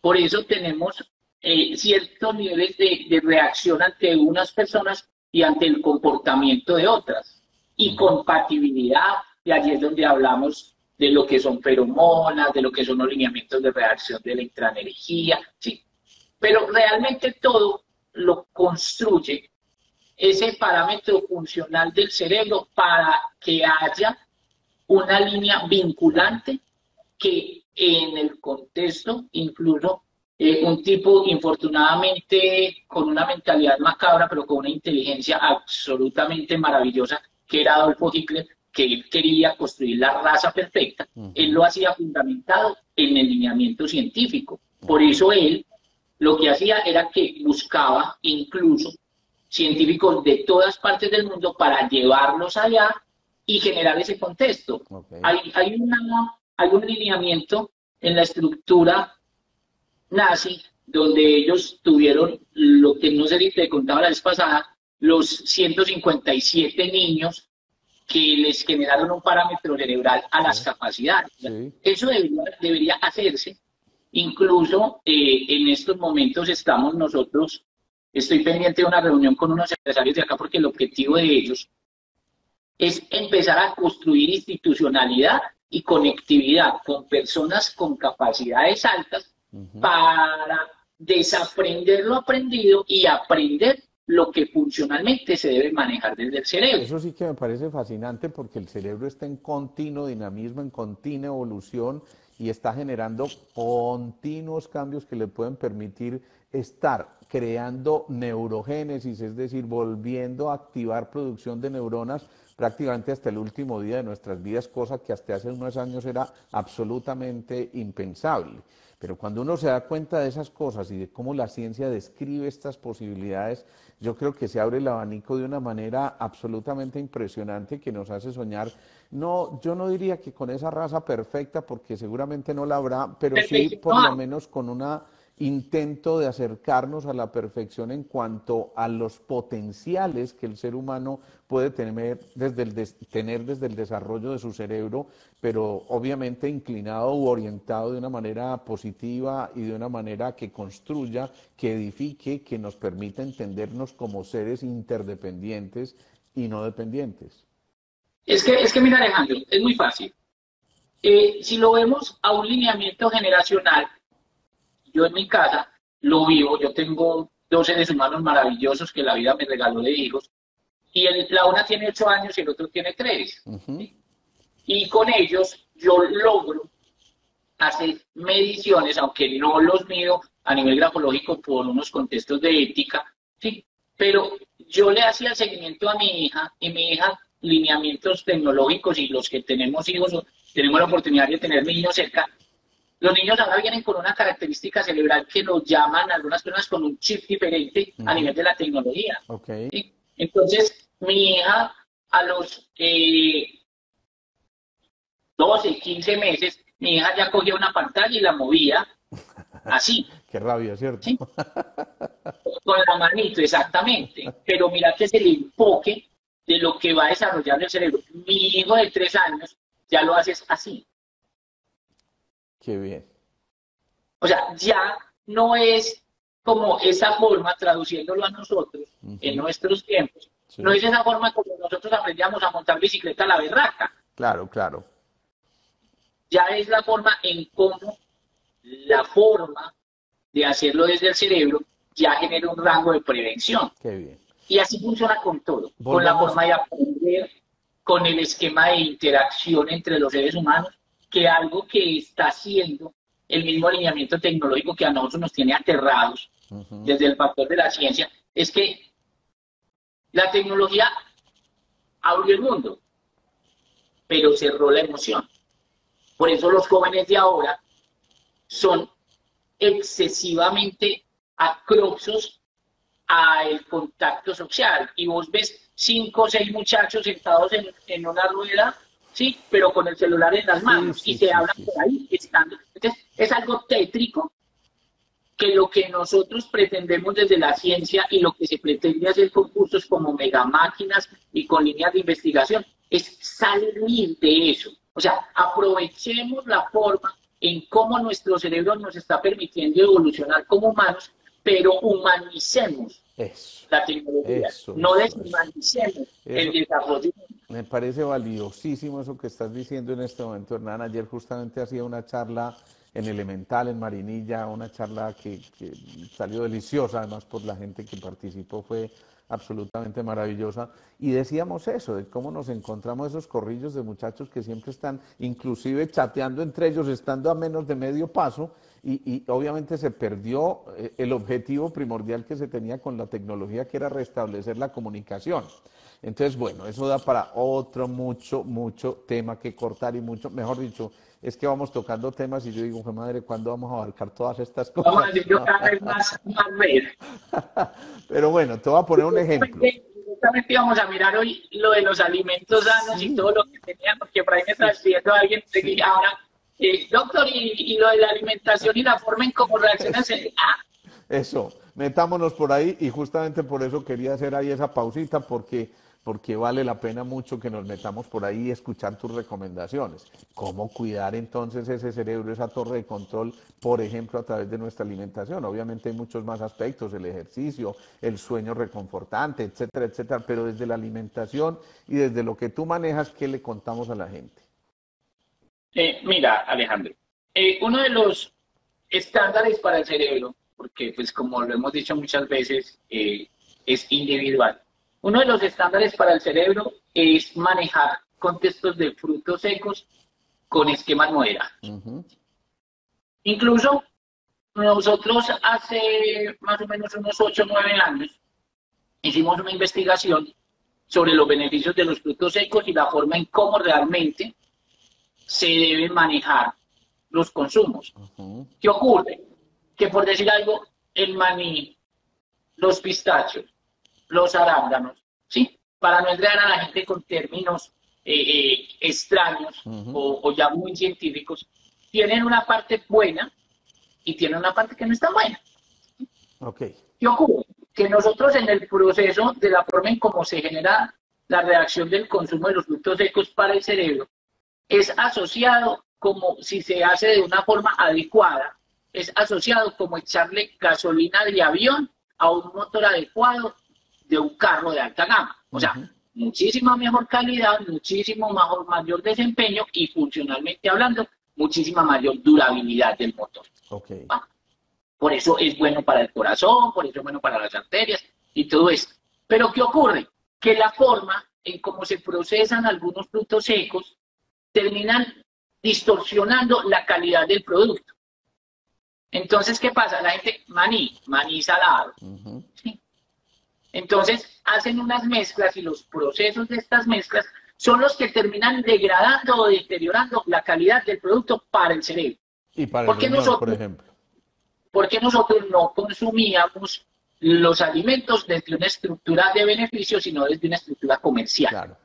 Por eso tenemos ciertos niveles de reacción ante unas personas y ante el comportamiento de otras. Y Ujú. compatibilidad, y allí es donde hablamos de lo que son feromonas, de lo que son los lineamientos de reacción de la intraenergía, ¿sí? Pero realmente todo lo construye ese parámetro funcional del cerebro para que haya una línea vinculante que en el contexto, incluso un tipo infortunadamente con una mentalidad macabra, pero con una inteligencia absolutamente maravillosa, que era Adolfo Hitler, que él quería construir la raza perfecta, él Ujú. lo hacía fundamentado en el lineamiento científico. Por Ok. eso él lo que hacía era que buscaba incluso científicos de todas partes del mundo para llevarlos allá y generar ese contexto. Ok. Hay un lineamiento en la estructura nazi donde ellos tuvieron lo que no sé si te contaba la vez pasada, los 157 niños que les generaron un parámetro cerebral a las capacidades. Sí. Eso debería hacerse. Incluso en estos momentos estamos nosotros, estoy pendiente de una reunión con unos empresarios de acá porque el objetivo de ellos es empezar a construir institucionalidad y conectividad con personas con capacidades altas para desaprender lo aprendido y aprender lo que funcionalmente se debe manejar desde el cerebro. Eso sí que me parece fascinante porque el cerebro está en continuo dinamismo, en continua evolución y está generando continuos cambios que le pueden permitir estar creando neurogénesis, es decir, volviendo a activar producción de neuronas prácticamente hasta el último día de nuestras vidas, cosa que hasta hace unos años era absolutamente impensable. Pero cuando uno se da cuenta de esas cosas y de cómo la ciencia describe estas posibilidades, yo creo que se abre el abanico de una manera absolutamente impresionante que nos hace soñar. No, yo no diría que con esa raza perfecta, porque seguramente no la habrá, pero sí por lo menos con un intento de acercarnos a la perfección en cuanto a los potenciales que el ser humano puede tener desde el desarrollo de su cerebro, pero obviamente inclinado u orientado de una manera positiva y de una manera que construya, que edifique, que nos permita entendernos como seres interdependientes y no dependientes. Es que mira, Alejandro, es muy fácil. Si lo vemos a un lineamiento generacional, yo en mi casa lo vivo, yo tengo 2 seres humanos maravillosos que la vida me regaló de hijos, y la una tiene 8 años y el otro tiene 3. ¿Sí? Y con ellos yo logro hacer mediciones, aunque no los mido a nivel grafológico por unos contextos de ética, ¿sí? Pero yo le hacía el seguimiento a mi hija, y mi hija, lineamientos tecnológicos, y los que tenemos hijos, tenemos la oportunidad de tener niños cerca. Los niños ahora vienen con una característica cerebral que nos llaman algunas personas con un chip diferente a nivel de la tecnología. Okay. ¿Sí? Entonces, mi hija a los 12, 15 meses, mi hija ya cogía una pantalla y la movía así. Qué rabia, ¿cierto? ¿Sí? Con la manito, exactamente. Pero mira que es el enfoque de lo que va desarrollando el cerebro. Mi hijo de 3 años ya lo hace así. Qué bien. O sea, ya no es como esa forma, traduciéndolo a nosotros, en nuestros tiempos, sí. No es esa forma como nosotros aprendíamos a montar bicicleta a la berraca. Claro, claro. Ya es la forma en cómo la forma de hacerlo desde el cerebro ya genera un rango de prevención. Qué bien. Y así funciona con todo, con la forma de aprender, con el esquema de interacción entre los seres humanos, que algo que está haciendo el mismo alineamiento tecnológico que a nosotros nos tiene aterrados desde el factor de la ciencia, es que la tecnología abrió el mundo, pero cerró la emoción. Por eso los jóvenes de ahora son excesivamente acroxos al contacto social. Y vos ves 5 o 6 muchachos sentados en una rueda, sí, pero con el celular en las manos, y se hablan por ahí estando. Entonces, es algo tétrico que lo que nosotros pretendemos desde la ciencia y lo que se pretende hacer con cursos como megamáquinas y con líneas de investigación es salir de eso. O sea, aprovechemos la forma en cómo nuestro cerebro nos está permitiendo evolucionar como humanos, pero humanicemos la tecnología, no deshumanicemos el desarrollo. Me parece valiosísimo eso que estás diciendo en este momento, Hernán. Ayer justamente hacía una charla en Elemental, en Marinilla, una charla que salió deliciosa, además por la gente que participó, fue absolutamente maravillosa, y decíamos eso, de cómo nos encontramos esos corrillos de muchachos que siempre están, inclusive chateando entre ellos, estando a menos de medio paso, y obviamente se perdió el objetivo primordial que se tenía con la tecnología, que era restablecer la comunicación. Entonces, bueno, eso da para otro mucho tema que cortar, y mucho, mejor dicho, es que vamos tocando temas y yo digo, madre, ¿cuándo vamos a abarcar todas estas cosas? Vamos a decir, yo cada vez más ver. Pero bueno, te voy a poner un ejemplo. Justamente íbamos a mirar hoy lo de los alimentos sanos y todo lo que tenían, porque por ahí me está escribiendo alguien que ahora, doctor, y lo de la alimentación y la forma en cómo reacciona. Eso, metámonos por ahí y justamente por eso quería hacer ahí esa pausita porque vale la pena mucho que nos metamos por ahí y escuchar tus recomendaciones. ¿Cómo cuidar entonces ese cerebro, esa torre de control, por ejemplo, a través de nuestra alimentación? Obviamente hay muchos más aspectos, el ejercicio, el sueño reconfortante, etcétera, etcétera, pero desde la alimentación y desde lo que tú manejas, ¿qué le contamos a la gente? Mira, Alejandro, uno de los estándares para el cerebro, porque pues como lo hemos dicho muchas veces, es individual. Uno de los estándares para el cerebro es manejar contextos de frutos secos con esquemas moderados. Ujú. Incluso nosotros hace más o menos unos 8 o 9 años hicimos una investigación sobre los beneficios de los frutos secos y la forma en cómo realmente se deben manejar los consumos. Ujú. ¿Qué ocurre? Que por decir algo, el maní, los pistachos, los arándanos, ¿sí? Para no entrar a la gente con términos extraños Ujú. o ya muy científicos, tienen una parte buena y tienen una parte que no está buena. Ok. ¿Qué ocurre? Que nosotros en el proceso de la forma en cómo se genera la reacción del consumo de los frutos secos para el cerebro, es asociado como si se hace de una forma adecuada, es asociado como echarle gasolina de avión a un motor adecuado de un carro de alta gama. O sea, Ujú. muchísima mejor calidad, muchísimo mayor desempeño y funcionalmente hablando, muchísima mayor durabilidad del motor. Ok. ¿Va? Por eso es bueno para el corazón, por eso es bueno para las arterias y todo esto. Pero ¿qué ocurre? Que la forma en cómo se procesan algunos frutos secos terminan distorsionando la calidad del producto. Entonces, ¿qué pasa? La gente, maní salado. Ujú. ¿Sí? Entonces, hacen unas mezclas y los procesos de estas mezclas son los que terminan degradando o deteriorando la calidad del producto para el cerebro. Y para el Porque riñón, por nosotros, ejemplo. porque nosotros no consumíamos los alimentos desde una estructura de beneficio, sino desde una estructura comercial. Claro.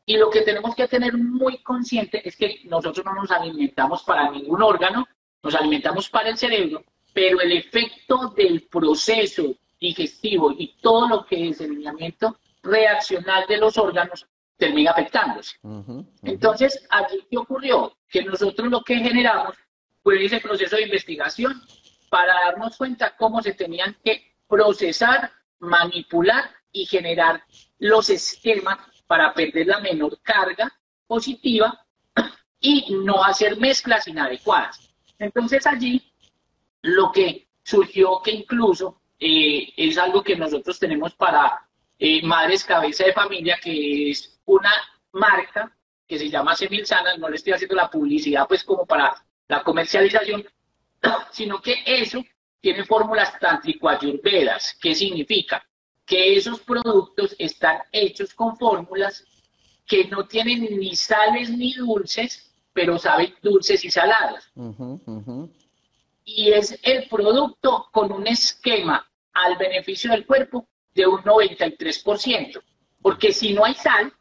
Y lo que tenemos que tener muy consciente es que nosotros no nos alimentamos para ningún órgano, nos alimentamos para el cerebro, pero el efecto del proceso digestivo y todo lo que es el lineamiento reaccional de los órganos termina afectándose. Ujú. Ujú. Entonces, allí qué ocurrió? Que nosotros lo que generamos fue ese proceso de investigación para darnos cuenta cómo se tenían que procesar, manipular y generar los esquemas para perder la menor carga positiva y no hacer mezclas inadecuadas. Entonces allí lo que surgió que incluso es algo que nosotros tenemos para Madres Cabeza de Familia, que es una marca que se llama Semilsana, no le estoy haciendo la publicidad pues como para la comercialización, sino que eso tiene fórmulas tántrico-ayurvedas. ¿Qué significa? Que esos productos están hechos con fórmulas que no tienen ni sales ni dulces, pero saben dulces y saladas. Ujú. Ujú. Y es el producto con un esquema al beneficio del cuerpo de un 93%. Porque si no hay sal,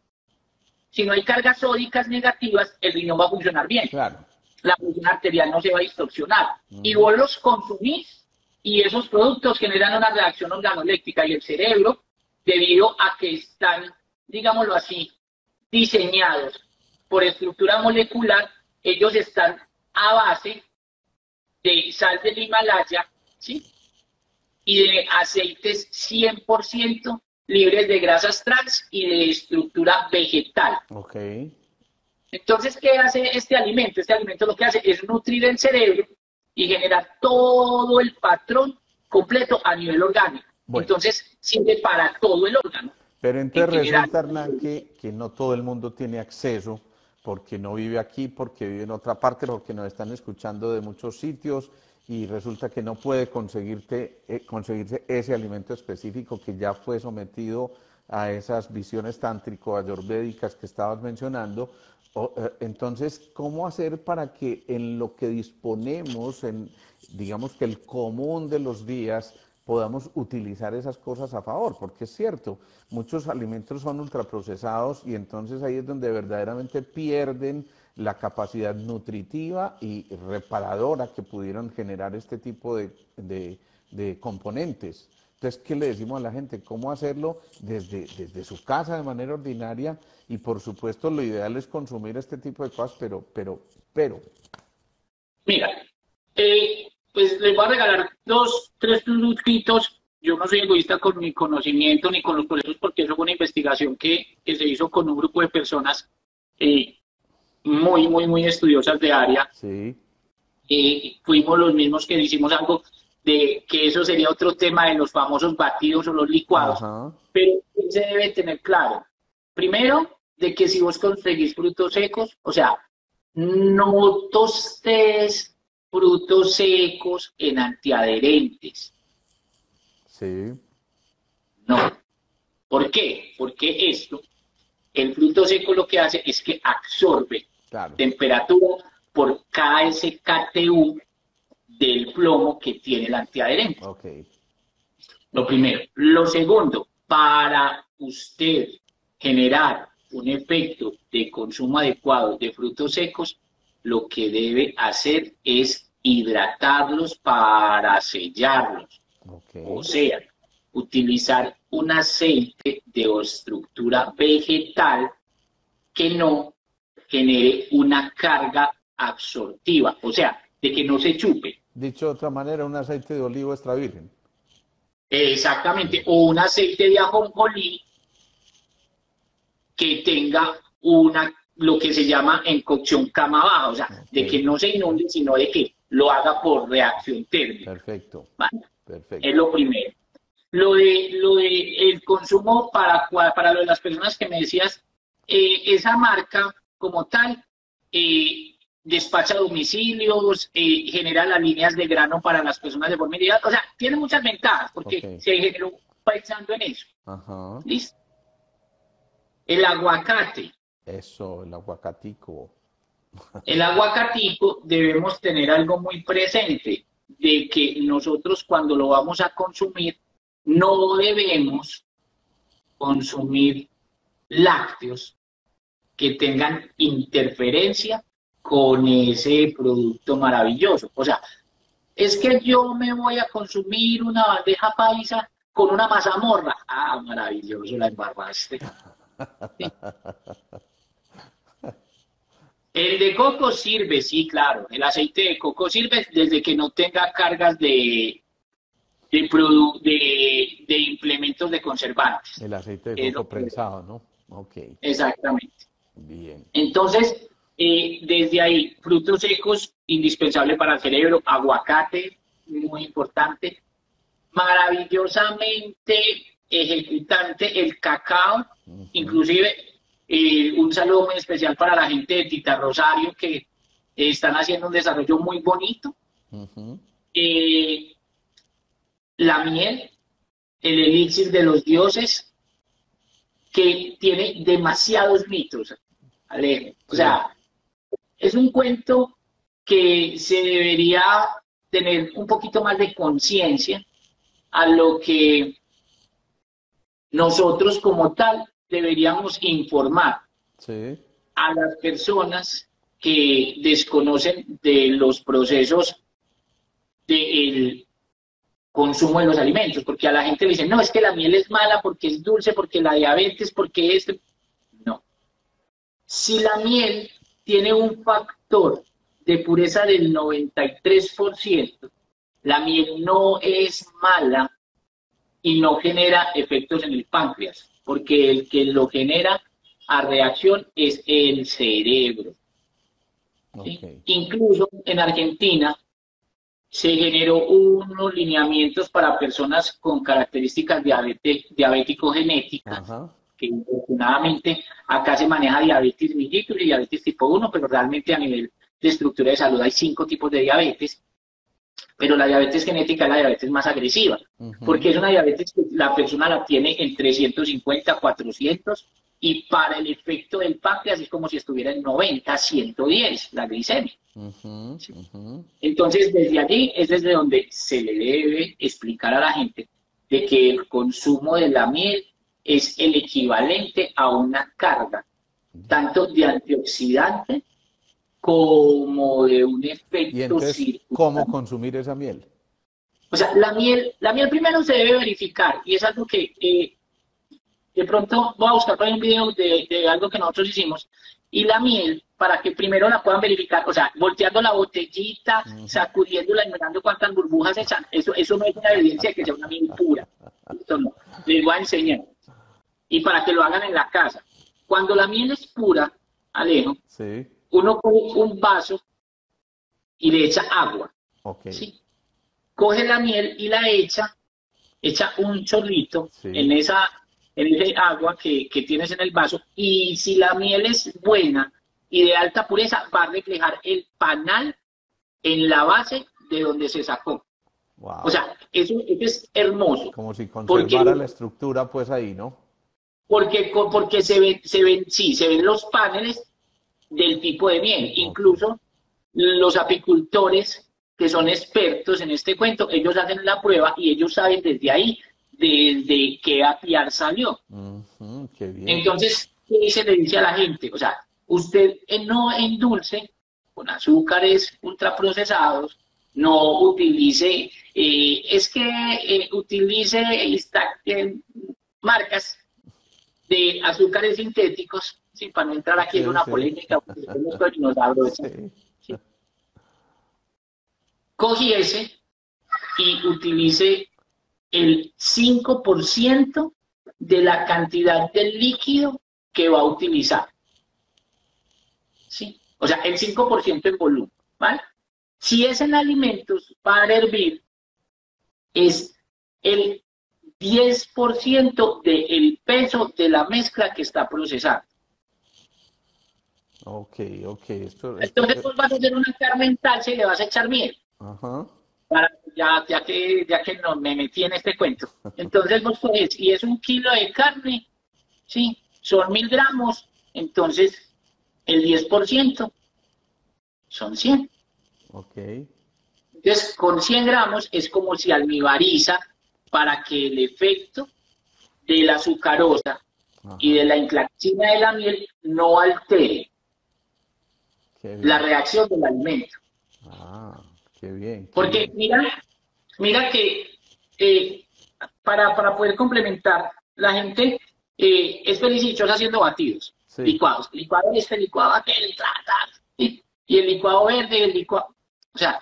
si no hay cargas sódicas negativas, el riñón va a funcionar bien. Claro. La presión arterial no se va a distorsionar. Y Ujú. vos los consumís y esos productos generan una reacción organoléctrica y el cerebro, debido a que están, digámoslo así, diseñados por estructura molecular, ellos están a base de sal del Himalaya, ¿sí? Y de aceites 100% libres de grasas trans y de estructura vegetal. Ok. Entonces, ¿qué hace este alimento? Este alimento lo que hace es nutrir el cerebro y generar todo el patrón completo a nivel orgánico. Bueno. Entonces, sirve para todo el órgano Pero en entonces general. resulta, Hernán, que no todo el mundo tiene acceso, porque no vive aquí, porque vive en otra parte, porque nos están escuchando de muchos sitios y resulta que no puede conseguirse ese alimento específico que ya fue sometido a esas visiones tántrico-ayurvédicas que estabas mencionando. Entonces, ¿cómo hacer para que en lo que disponemos, en digamos que el común de los días, podamos utilizar esas cosas a favor? Porque es cierto, muchos alimentos son ultraprocesados y entonces ahí es donde verdaderamente pierden la capacidad nutritiva y reparadora que pudieron generar este tipo de componentes. Entonces, ¿qué le decimos a la gente? ¿Cómo hacerlo desde su casa de manera ordinaria? Y por supuesto, lo ideal es consumir este tipo de cosas, pero. Mira, pues les voy a regalar dos, tres truquitos. Yo no soy egoísta con mi conocimiento ni con los procesos, porque eso fue una investigación que se hizo con un grupo de personas eh, muy estudiosas de área. Sí. Fuimos los mismos que hicimos algo de que eso sería otro tema de los famosos batidos o los licuados. Ajá. Pero se debe tener claro. Primero, de que si vos conseguís frutos secos, o sea, no tostes frutos secos en antiadherentes. Sí, No. ¿Por qué? Porque el fruto seco lo que hace es que absorbe claro. temperatura por cada SKTU del plomo que tiene el antiadherente. Ok. Lo primero. Lo segundo, para usted generar un efecto de consumo adecuado de frutos secos, lo que debe hacer es hidratarlos para sellarlos. Ok. O sea, utilizar un aceite de estructura vegetal que no genere una carga absortiva, o sea, de que no se chupe. Dicho de otra manera, un aceite de olivo extra virgen. Exactamente, o un aceite de ajonjolí que tenga lo que se llama en cocción cama baja, o sea, de que Ok. no se inunde, sino de que lo haga por reacción térmica. Perfecto. ¿Vale? Es Perfecto. lo primero. Lo de el consumo para lo de las personas que me decías, esa marca como tal despacha domicilios, genera las líneas de grano para las personas de forma individual, o sea, tiene muchas ventajas porque Ok. se generó pensando en eso. Ajá. ¿Listo? El aguacate. Eso, el aguacatico. El aguacatico debemos tener algo muy presente, de que nosotros cuando lo vamos a consumir, no debemos consumir lácteos que tengan interferencia con ese producto maravilloso. O sea, es que yo me voy a consumir una bandeja paisa con una mazamorra. Ah, maravilloso, la embarraste. ¿Sí? El de coco sirve, sí, claro. El aceite de coco sirve desde que no tenga cargas de implementos de conservantes. El aceite de Es lo coco que, prensado, ¿no? Ok. exactamente. Bien. Entonces, desde ahí, frutos secos, indispensable para el cerebro, aguacate, muy importante, maravillosamente ejecutante el cacao, Ujú. inclusive un saludo muy especial para la gente de Tita Rosario que están haciendo un desarrollo muy bonito. Ujú. Eh, la miel, el elixir de los dioses, que tiene demasiados mitos, Alejo. O Sí. sea, es un cuento que se debería tener un poquito más de conciencia a lo que nosotros como tal deberíamos informar Sí. a las personas que desconocen de los procesos del consumo de los alimentos, porque a la gente le dicen, no, es que la miel es mala porque es dulce, porque la diabetes, porque esto. No. Si la miel tiene un factor de pureza del 93%, la miel no es mala y no genera efectos en el páncreas, porque el que lo genera a reacción es el cerebro. Ok. ¿Sí? Incluso en Argentina se generó unos lineamientos para personas con características diabético-genéticas, Ajá. que afortunadamente acá se maneja diabetes mellitus y diabetes tipo 1, pero realmente a nivel de estructura de salud hay 5 tipos de diabetes, pero la diabetes genética es la diabetes más agresiva, porque Ujú. es una diabetes que la persona la tiene entre 150 a 400 y para el efecto del páncreas es como si estuviera en 90, 110 la glicemia. Ujú. Ujú. Entonces, desde allí es desde donde se le debe explicar a la gente de que el consumo de la miel es el equivalente a una carga, Ya. tanto de antioxidante como de un Y efecto entonces, ¿cómo circundante. consumir esa miel? O sea, la miel primero se debe verificar y es algo que de pronto voy a buscar por ahí un video de algo que nosotros hicimos. Y la miel, para que primero la puedan verificar, o sea, volteando la botellita, sacudiéndola y mirando cuántas burbujas echan, eso no es una evidencia de que sea una miel pura. Esto no. Les voy a enseñar. Y para que lo hagan en la casa. Cuando la miel es pura, Alejo, Sí, uno coge un vaso y le echa agua. ok, ¿Sí? Coge la miel y la echa un chorrito sí, en ese agua que tienes en el vaso, y si la miel es buena y de alta pureza, va a reflejar el panal en la base de donde se sacó. O wow. sea, eso es hermoso, Como si porque, conservara la estructura pues ahí, ¿no? porque sí, se ven los paneles del tipo de miel. Ok. Incluso los apicultores que son expertos en este cuento, ellos hacen la prueba y ellos saben desde ahí, desde qué apiar salió. Ujú, qué bien. Entonces, ¿qué se le dice a la gente? O sea, usted no endulce con azúcares ultraprocesados, no utilice, es que utilice marcas de azúcares sintéticos, ¿sí? Para no entrar aquí en Sí, una sí. polémica, porque después nos abrocha. Sí. ¿Sí? Cogiese y utilice el 5% de la cantidad del líquido que va a utilizar. ¿Sí? O sea, el 5% en volumen. ¿Vale? Si es en alimentos para hervir, es el 10% del peso de la mezcla que está procesada. Ok, ok. Entonces, vos vas a hacer una carne en talcha y le vas a echar miel. Ajá. Para, ya que no me metí en este cuento. Entonces vos coges, y es 1 kilo de carne, ¿sí? Son 1000 gramos, entonces el 10% son 100. Ok. Entonces con 100 gramos es como si almibariza para que el efecto de la sucarosa y de Ajá. la inclactina de la miel no altere Qué la bien. reacción del alimento. Ah, qué bien, qué Porque bien. mira que eh, para poder complementar, la gente es feliz y dichosa haciendo batidos, Sí. licuados, licuado este, licuado aquel, y el licuado verde, el licuado. O sea,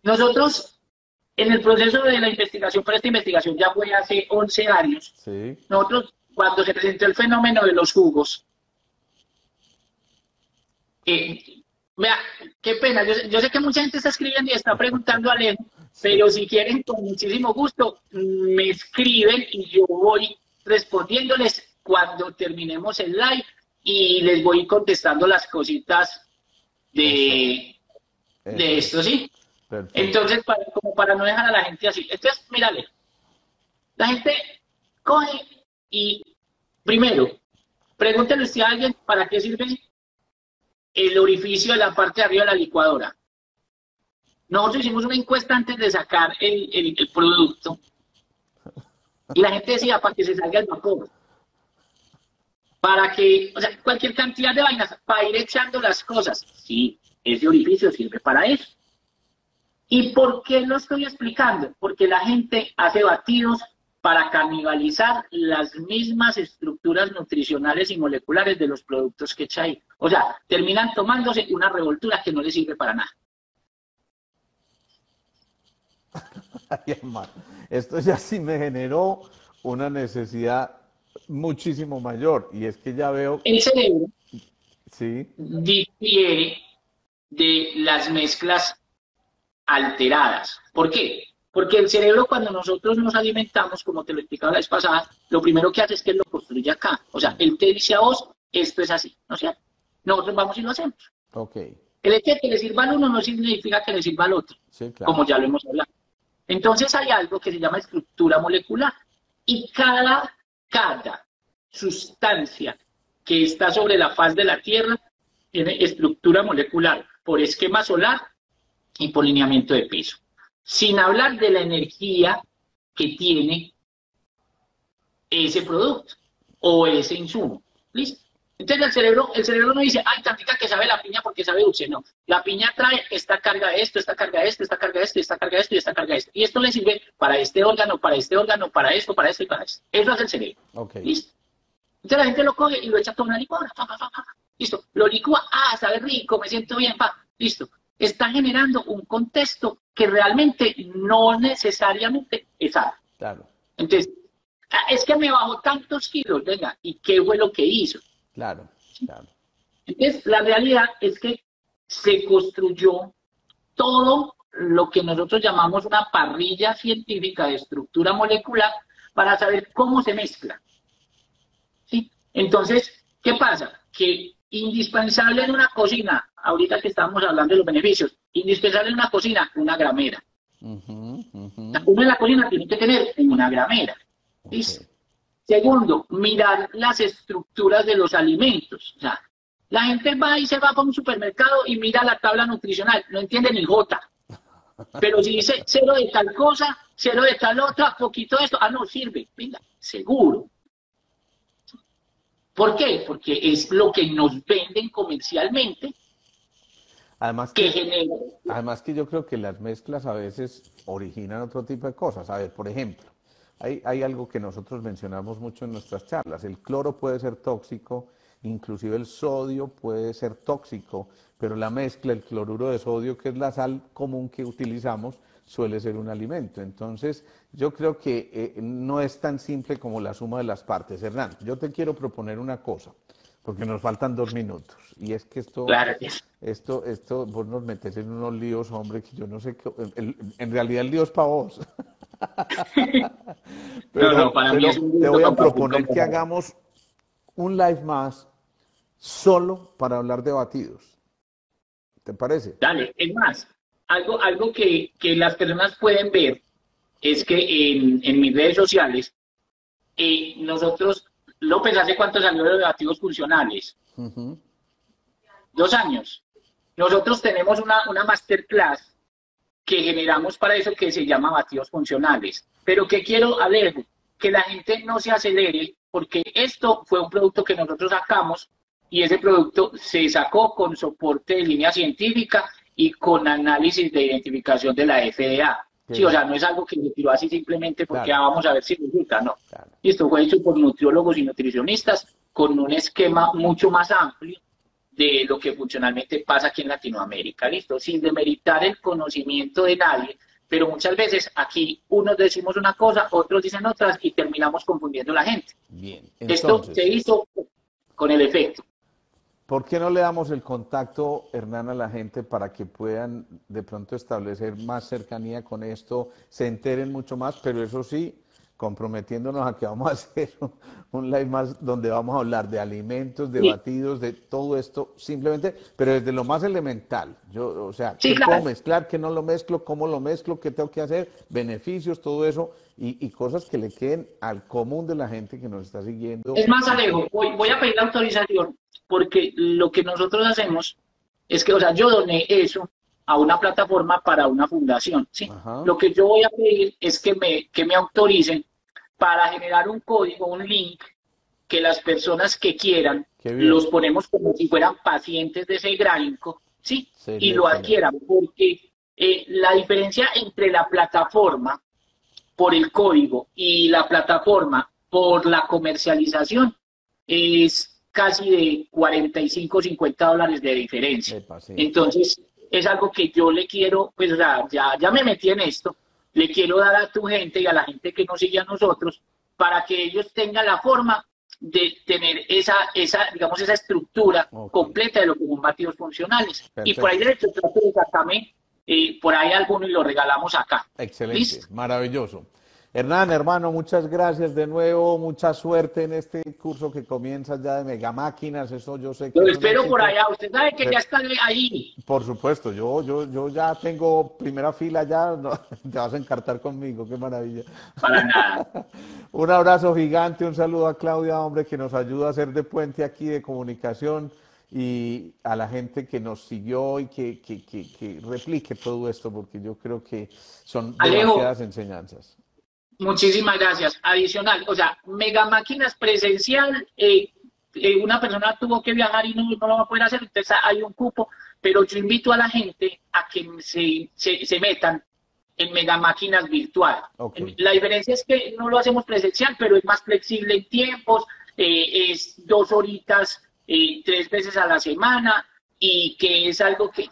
nosotros en el proceso de la investigación, para esta investigación ya fue hace 11 años, Sí. nosotros cuando se presentó el fenómeno de los jugos, vea, qué pena, yo sé que mucha gente está escribiendo y está preguntando a Alejo, Sí. pero si quieren, con muchísimo gusto, me escriben y yo voy respondiéndoles cuando terminemos el live y les voy contestando las cositas Eso. de Eso, esto, eso. ¿sí? Perfecto. Entonces, como para no dejar a la gente así. Entonces, mírale, la gente coge y primero, pregúntele usted a alguien para qué sirve el orificio de la parte de arriba de la licuadora. Nosotros hicimos una encuesta antes de sacar el producto y la gente decía para que se salga el vapor, para que, o sea, cualquier cantidad de vainas, para ir echando las cosas. Sí, ese orificio sirve para eso. ¿Y por qué lo estoy explicando? Porque la gente hace batidos para canibalizar las mismas estructuras nutricionales y moleculares de los productos que echa ahí. O sea, terminan tomándose una revoltura que no les sirve para nada. Ay, Amar, esto ya sí me generó una necesidad muchísimo mayor. Y es que ya veo, El cerebro sí, difiere de las mezclas alteradas. ¿Por qué? Porque el cerebro, cuando nosotros nos alimentamos, como te lo explicaba la vez pasada, lo primero que hace es que lo construye acá. O sea, él te dice a vos, esto es así, ¿no es cierto? Nosotros vamos y lo hacemos. ok, El hecho de que le sirva al uno no significa que le sirva al otro, sí, como claro. ya lo hemos hablado. Entonces hay algo que se llama estructura molecular y cada sustancia que está sobre la faz de la Tierra tiene estructura molecular por esquema solar y por lineamiento de peso. Sin hablar de la energía que tiene ese producto o ese insumo. ¿Listo? Entonces el cerebro no dice, ay, tan rica que sabe la piña porque sabe dulce. No, la piña trae esta carga de esto, esta carga de esto, esta carga de esto, esta carga de esto y esta carga de esto. Y esto le sirve para este órgano, para este órgano, para esto, para esto y para esto. Eso es el cerebro. Okay. Listo. Entonces la gente lo coge y lo echa todo en una licuadora. Pa, pa, pa, pa. Listo. Lo licúa, sabe rico, me siento bien, pa. Listo. Está generando un contexto que realmente no necesariamente es sano. Claro. Entonces, es que me bajó tantos kilos, venga, ¿y qué fue lo que hizo? Claro, claro. Entonces, la realidad es que se construyó todo lo que nosotros llamamos una parrilla científica de estructura molecular para saber cómo se mezcla. ¿Sí? Entonces, ¿qué pasa? Que indispensable en una cocina, ahorita que estamos hablando de los beneficios, indispensable en una cocina, una gramera. Uno en la cocina tiene que tener una gramera. ¿Listo? Segundo, mirar las estructuras de los alimentos. O sea, la gente va y se va para un supermercado y mira la tabla nutricional, no entiende ni jota. Pero si dice cero de tal cosa, cero de tal otra, poquito de esto, no sirve, venga, seguro. ¿Por qué? Porque es lo que nos venden comercialmente. Además que yo creo que las mezclas a veces originan otro tipo de cosas. A ver, por ejemplo, hay algo que nosotros mencionamos mucho en nuestras charlas. El cloro puede ser tóxico, inclusive el sodio puede ser tóxico, pero la mezcla, el cloruro de sodio, que es la sal común que utilizamos, suele ser un alimento. Entonces, yo creo que no es tan simple como la suma de las partes. Hernán, yo te quiero proponer una cosa, porque nos faltan 2 minutos. Y es que Claro. vos nos metes en unos líos, hombre, que yo no sé qué, en realidad el lío es para vos. Pero para mí es un te gusto voy a compartir proponer con que vos. hagamos un live más solo para hablar de batidos. ¿Te parece? Dale, es más, algo que las personas pueden ver es que en mis redes sociales, nosotros, López, ¿hace cuánto salió de batidos funcionales? 2 años. Nosotros tenemos una masterclass que generamos para eso que se llama batidos funcionales. Pero ¿qué quiero, Alejo? Que la gente no se acelere, porque esto fue un producto que nosotros sacamos y ese producto se sacó con soporte de línea científica y con análisis de identificación de la FDA. Sí, o sea, no es algo que se tiró así simplemente porque vamos a ver si resulta, no. Claro. Y esto fue hecho por nutriólogos y nutricionistas con un esquema mucho más amplio de lo que funcionalmente pasa aquí en Latinoamérica, ¿listo? Sin demeritar el conocimiento de nadie, pero muchas veces aquí unos decimos una cosa, otros dicen otras y terminamos confundiendo a la gente. Bien, entonces, esto se hizo con el efecto. ¿Por qué no le damos el contacto, Hernán, a la gente para que puedan de pronto establecer más cercanía con esto, se enteren mucho más, pero eso sí, comprometiéndonos a que vamos a hacer un live más donde vamos a hablar de alimentos, de batidos, de todo esto, simplemente, pero desde lo más elemental. O sea, ¿qué puedo mezclar, qué no lo mezclo, cómo lo mezclo, qué tengo que hacer, beneficios, todo eso, y cosas que le queden al común de la gente que nos está siguiendo? Es más, Alejo, voy a pedir la autorización, porque lo que nosotros hacemos es que, o sea, yo doné eso a una plataforma para una fundación, ¿sí? Lo que yo voy a pedir es que me autoricen para generar un código, un link, que las personas que quieran, los ponemos como si fueran pacientes de ese gráfico, ¿sí? Y lo adquieran, porque la diferencia entre la plataforma por el código y la plataforma por la comercialización es casi de $45-50 de diferencia. Entonces, es algo que yo le quiero, pues o sea, ya me metí en esto, le quiero dar a tu gente y a la gente que nos sigue a nosotros para que ellos tengan la forma de tener esa digamos, esa estructura completa de lo que son batidos funcionales. Perfecto. Y por ahí derecho trato de sacarme por ahí alguno y lo regalamos acá. Excelente, ¿listo? Maravilloso. Hernán, hermano, muchas gracias de nuevo, mucha suerte en este curso que comienzas ya de Megamáquinas, eso yo sé que... Lo espero por allá, usted sabe que ya está ahí. Por supuesto, yo ya tengo primera fila ya, no, te vas a encartar conmigo, qué maravilla. Para nada. Un abrazo gigante, un saludo a Claudia, hombre, que nos ayuda a hacer de puente aquí de comunicación, y a la gente que nos siguió y que replique todo esto, porque yo creo que son demasiadas enseñanzas. Muchísimas gracias. Adicional, o sea, Megamáquinas presencial, una persona tuvo que viajar y no lo va a poder hacer, entonces hay un cupo, pero yo invito a la gente a que se metan en mega máquinas virtuales. Ok. La diferencia es que no lo hacemos presencial, pero es más flexible en tiempos, es 2 horitas, 3 veces a la semana, y que es algo que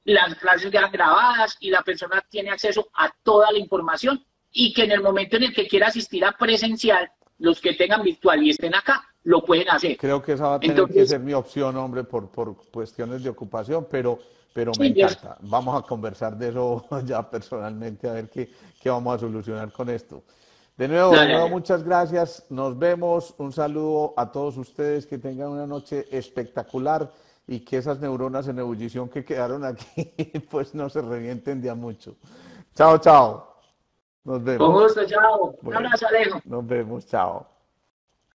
las clases quedan grabadas y la persona tiene acceso a toda la información, y que en el momento en el que quiera asistir a presencial, los que tengan virtual y estén acá, lo pueden hacer. Creo que esa va a tener que Entonces, ser mi opción, hombre, por cuestiones de ocupación, pero me sí, encanta. Vamos a conversar de eso ya personalmente, a ver qué vamos a solucionar con esto. De dale, nuevo, dale. muchas gracias. Nos vemos. Un saludo a todos ustedes. Que tengan una noche espectacular y que esas neuronas en ebullición que quedaron aquí, pues no se revienten de a mucho. Chao, chao. Nos Con vemos. gusto, chao. Un Bueno, abrazo, Alejo. nos vemos. Chao.